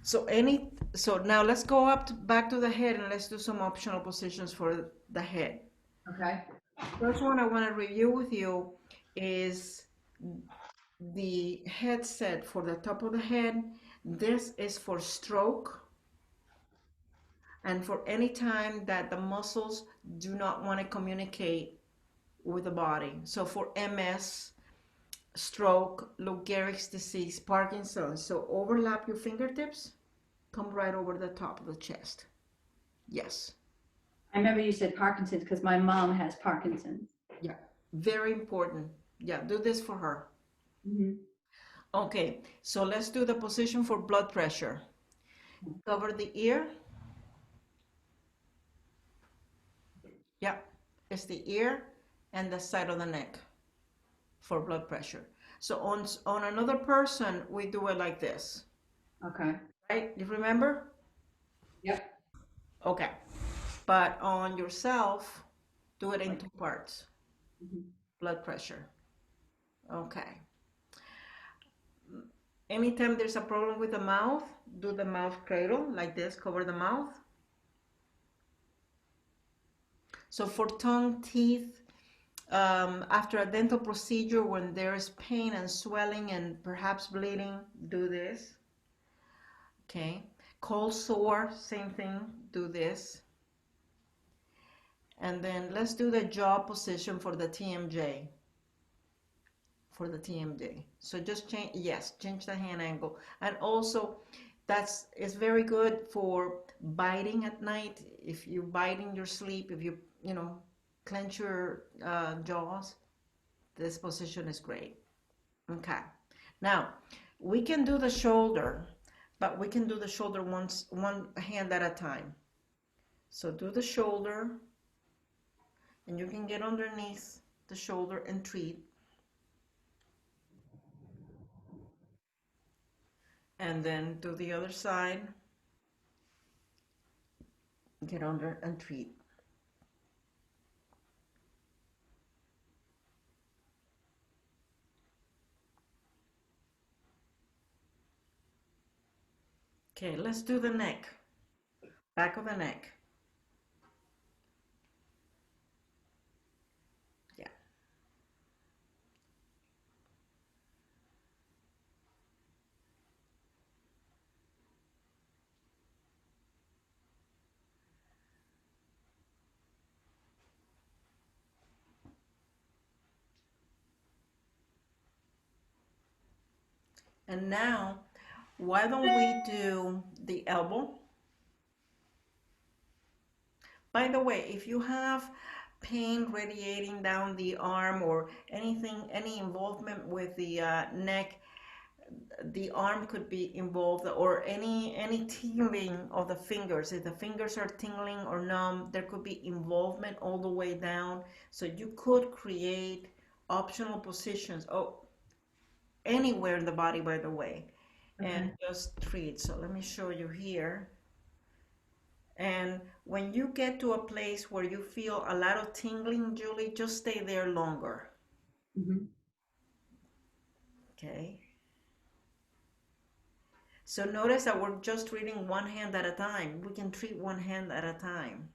Speaker 1: So now let's go back to the head and let's do some optional positions for the head.
Speaker 2: Okay.
Speaker 1: First one I want to review with you is the headset for the top of the head. This is for stroke and for any time that the muscles do not want to communicate with the body. So for MS, stroke, Lou Gehrig's disease, Parkinson's. So overlap your fingertips, come right over the top of the chest. Yes.
Speaker 2: I remember you said Parkinson's because my mom has Parkinson's.
Speaker 1: Yeah. Very important. Yeah, do this for her.
Speaker 2: Mm-hmm.
Speaker 1: Okay, so let's do the position for blood pressure. Cover the ear. Yeah, it's the ear and the side of the neck for blood pressure. So on another person, we do it like this.
Speaker 2: Okay.
Speaker 1: Right? You remember?
Speaker 2: Yep.
Speaker 1: Okay. But on yourself, do it in two parts.
Speaker 2: Mm-hmm.
Speaker 1: Blood pressure. Okay. Anytime there's a problem with the mouth, do the mouth cradle like this, cover the mouth. So for tongue, teeth, After a dental procedure, when there is pain and swelling and perhaps bleeding, do this. Okay. Cold sore, same thing, do this. And then let's do the jaw position for the TMJ. For the TMJ. So just change, yes, change the hand angle. And also, it's very good for biting at night. If you bite in your sleep, if you clench your jaws, this position is great. Okay. Now, we can do the shoulder, but we can do the shoulder one hand at a time. So do the shoulder, and you can get underneath the shoulder and treat. And then do the other side, get under and treat. Okay, let's do the neck, back of the neck. Yeah. And now, why don't we do the elbow? By the way, if you have pain radiating down the arm or anything, any involvement with the neck, the arm could be involved, or any tingling of the fingers. If the fingers are tingling or numb, there could be involvement all the way down. So you could create optional positions, anywhere in the body, by the way, and just treat. So let me show you here. And when you get to a place where you feel a lot of tingling, Julie, just stay there longer.
Speaker 2: Mm-hmm.
Speaker 1: Okay. So notice that we're just treating one hand at a time. We can treat one hand at a time.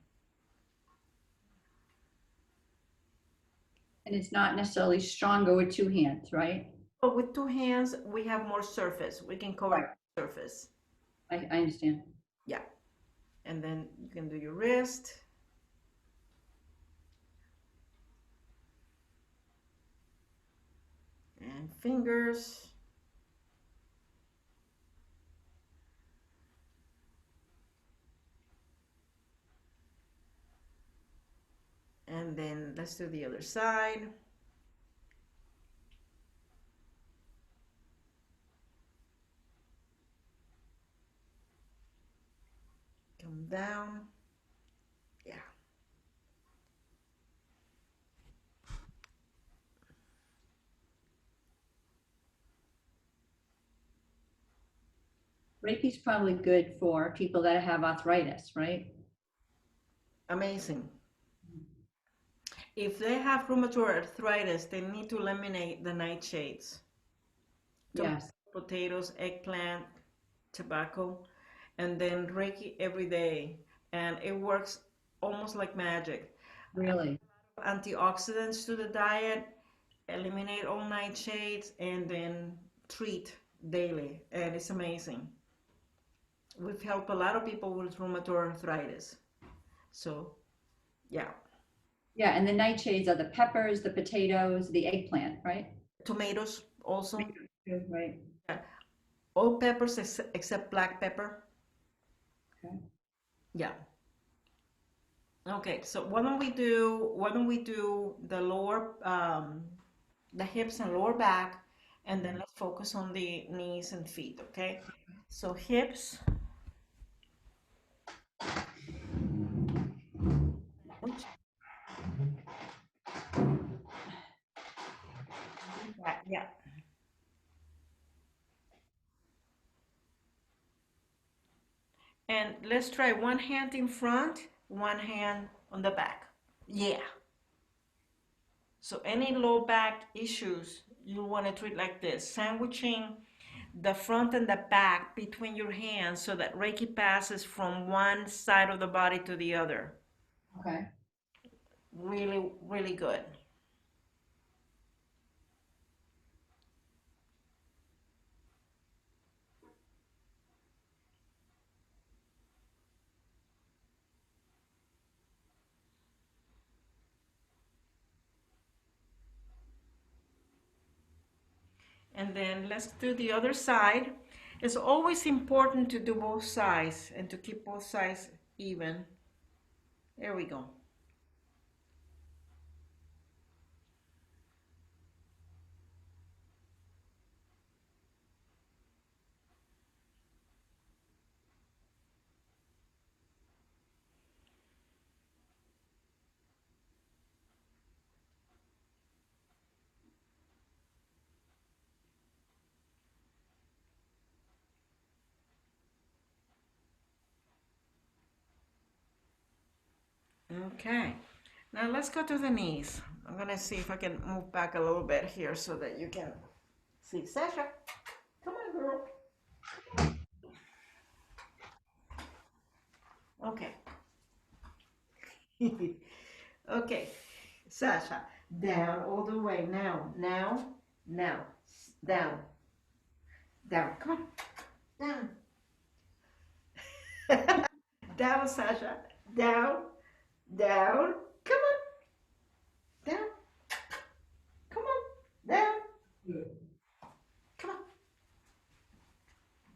Speaker 2: And it's not necessarily stronger with two hands, right?
Speaker 1: But with two hands, we have more surface. We can cover
Speaker 2: Right.
Speaker 1: surface.
Speaker 2: I understand.
Speaker 1: Yeah. And then you can do your wrist. And fingers. And then let's do the other side. Come down. Yeah.
Speaker 2: Reiki's probably good for people that have arthritis, right?
Speaker 1: Amazing. If they have rheumatoid arthritis, they need to eliminate the nightshades. Tomatoes,
Speaker 2: Yes,
Speaker 1: potatoes, eggplant, tobacco, and then Reiki every day. And it works almost like magic.
Speaker 2: really.
Speaker 1: Antioxidants to the diet, eliminate all nightshades, and then treat daily. And it's amazing. We've helped a lot of people with rheumatoid arthritis. So, yeah.
Speaker 2: Yeah, and the nightshades are the peppers, the potatoes, the eggplant, right?
Speaker 1: Tomatoes also.
Speaker 2: Right.
Speaker 1: Yeah. All peppers except black pepper.
Speaker 2: Okay.
Speaker 1: Yeah. Okay, so why don't we do the lower the hips and lower back, and then let's focus on the knees and feet, okay? So hips, ouch, back, yeah. And let's try one hand in front, one hand on the back. Yeah. So any low back issues, you want to treat like this, sandwiching the front and the back between your hands so that Reiki passes from one side of the body to the other.
Speaker 2: Okay.
Speaker 1: Really, really good. And then let's do the other side. It's always important to do both sides and to keep both sides even. There we go. Okay, now let's go to the knees. I'm gonna see if I can move back a little bit here so that you can see. Sasha, come on, girl. Okay. Okay, Sasha, down all the way. Now, down, down. Come on, down. Down, Sasha. Down, down. Come on, down. Come on, down. Come on,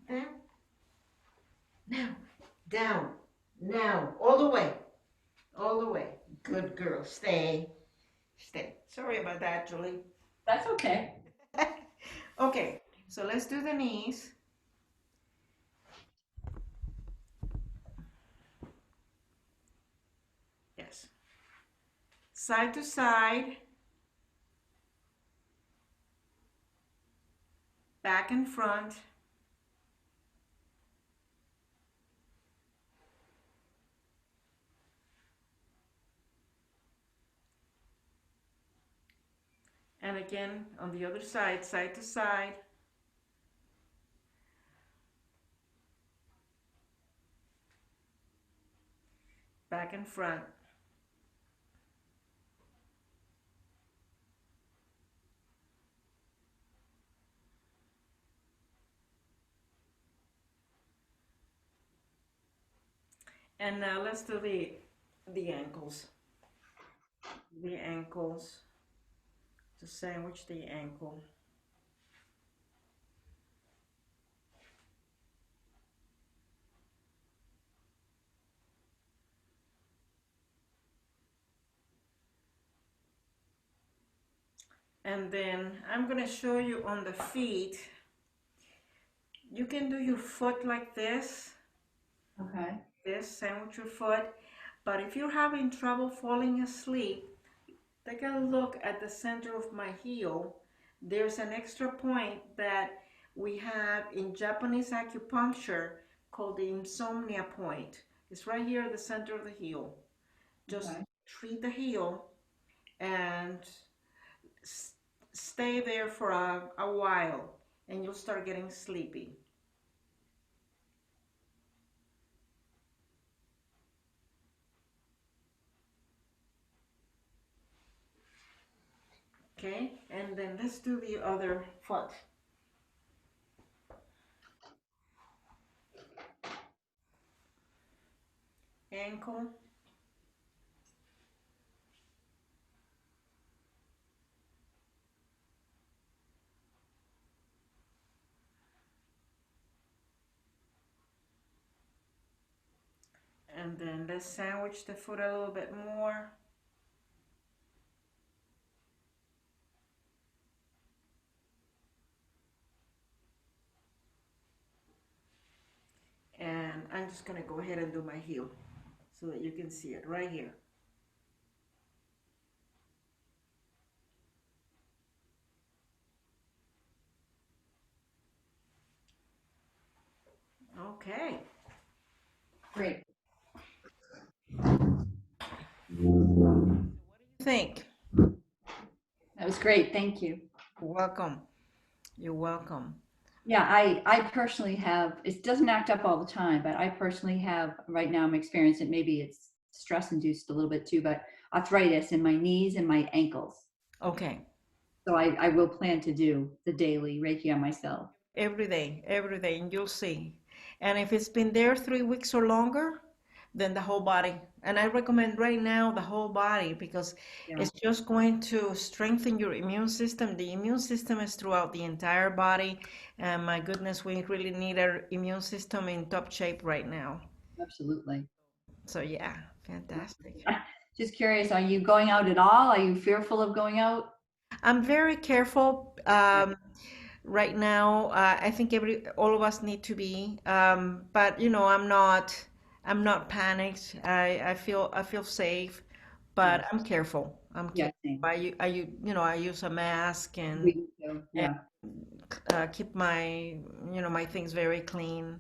Speaker 1: down. Now, down. Now, all the way. All the way. Good girl. Stay. Stay. Sorry about that, Julie.
Speaker 2: That's okay.
Speaker 1: Okay, so let's do the knees. Yes. Side to side. Back and front. And again on the other side, side to side. Back and front. And now let's do the ankles. The ankles. To sandwich the ankle. And then I'm going to show you on the feet. You can do your foot like this.
Speaker 2: Okay.
Speaker 1: This, sandwich your foot. But if you're having trouble falling asleep, take a look at the center of my heel. There's an extra point that we have in Japanese acupuncture called the Insomnia Point. It's right here at the center of the heel. Just
Speaker 2: Okay.
Speaker 1: treat the heel and stay there for a while and you'll start getting sleepy. Okay, and then let's do the other foot. Ankle. And then let's sandwich the foot a little bit more. And I'm just going to go ahead and do my heel so that you can see it right here. Okay.
Speaker 2: Great.
Speaker 1: What do you think?
Speaker 2: That was great. Thank you.
Speaker 1: Welcome. You're welcome.
Speaker 2: Yeah, I personally have, it doesn't act up all the time, but I personally have, right now I'm experiencing, maybe it's stress induced a little bit too, but arthritis in my knees and my ankles.
Speaker 1: Okay.
Speaker 2: So I will plan to do the daily Reiki on myself.
Speaker 1: Every day, and you'll see. And if it's been there 3 weeks or longer, then the whole body. And I recommend right now the whole body because
Speaker 2: Yeah,
Speaker 1: it's just going to strengthen your immune system. The immune system is throughout the entire body. And my goodness, we really need our immune system in top shape right now.
Speaker 2: absolutely.
Speaker 1: So yeah, fantastic.
Speaker 2: Just curious, are you going out at all? Are you fearful of going out?
Speaker 1: I'm very careful.
Speaker 2: Yeah,
Speaker 1: Right now. I think all of us need to be, but I'm not panicked. I feel safe, but
Speaker 2: nice.
Speaker 1: I'm careful. I'm
Speaker 2: Yeah,
Speaker 1: careful.
Speaker 2: same.
Speaker 1: I use a mask
Speaker 2: We
Speaker 1: and,
Speaker 2: do too.
Speaker 1: and
Speaker 2: Yeah.
Speaker 1: keep my things very clean.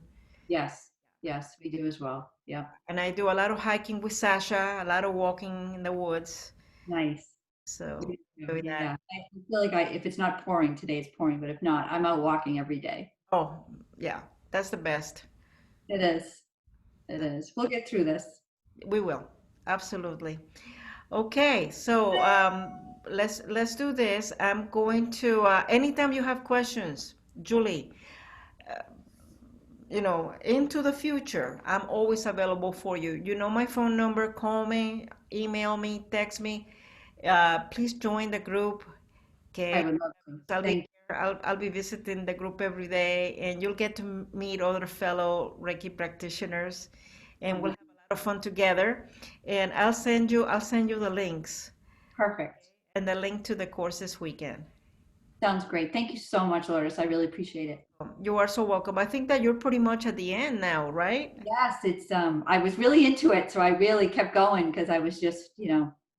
Speaker 2: Yes. Yes, we do as well. Yeah.
Speaker 1: And I do a lot of hiking with Sasha, a lot of walking in the woods.
Speaker 2: Nice. We
Speaker 1: So
Speaker 2: do too.
Speaker 1: doing that.
Speaker 2: Yeah. I feel like if it's not pouring today, it's pouring, but if not, I'm out walking every day.
Speaker 1: Oh, yeah, that's the best.
Speaker 2: It is. It is. We'll get through this.
Speaker 1: We will. Absolutely. Okay, so let's do this. I'm going to anytime you have questions, Julie, into the future, I'm always available for you. You know my phone number. Call me, email me, text me. Please join the group.
Speaker 2: I
Speaker 1: Okay,
Speaker 2: would love to.
Speaker 1: I'll be
Speaker 2: Thank
Speaker 1: here. I'll be visiting the group every day, and you'll get to meet other fellow Reiki practitioners, and we'll
Speaker 2: you.
Speaker 1: have a lot of fun together. And I'll send you the links
Speaker 2: Perfect.
Speaker 1: and the link to the course this weekend.
Speaker 2: Sounds great. Thank you so much, Lourdes. I really appreciate it.
Speaker 1: You are so welcome. I think that you're pretty much at the end now, right?
Speaker 2: Yes, it's I was really into it, so I really kept going because I was just,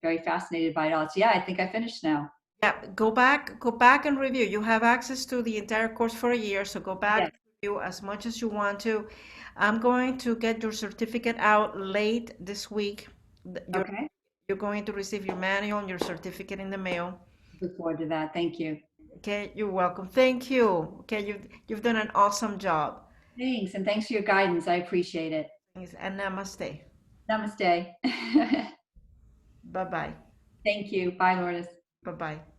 Speaker 2: very fascinated by it all. So yeah, I think I finished now.
Speaker 1: Yeah, go back and review. You have access to the entire course for a year, so go back
Speaker 2: Yes.
Speaker 1: and review as much as you want to. I'm going to get your certificate out late this week. You're
Speaker 2: Okay.
Speaker 1: you're going to receive your manual and your certificate in the mail.
Speaker 2: Look forward to that. Thank you.
Speaker 1: Okay, you're welcome. Thank you. Okay, you've done an awesome job.
Speaker 2: Thanks, and thanks for your guidance. I appreciate it.
Speaker 1: Thanks, and namaste.
Speaker 2: Namaste.
Speaker 1: Bye bye.
Speaker 2: Thank you. Bye, Lourdes.
Speaker 1: Bye bye.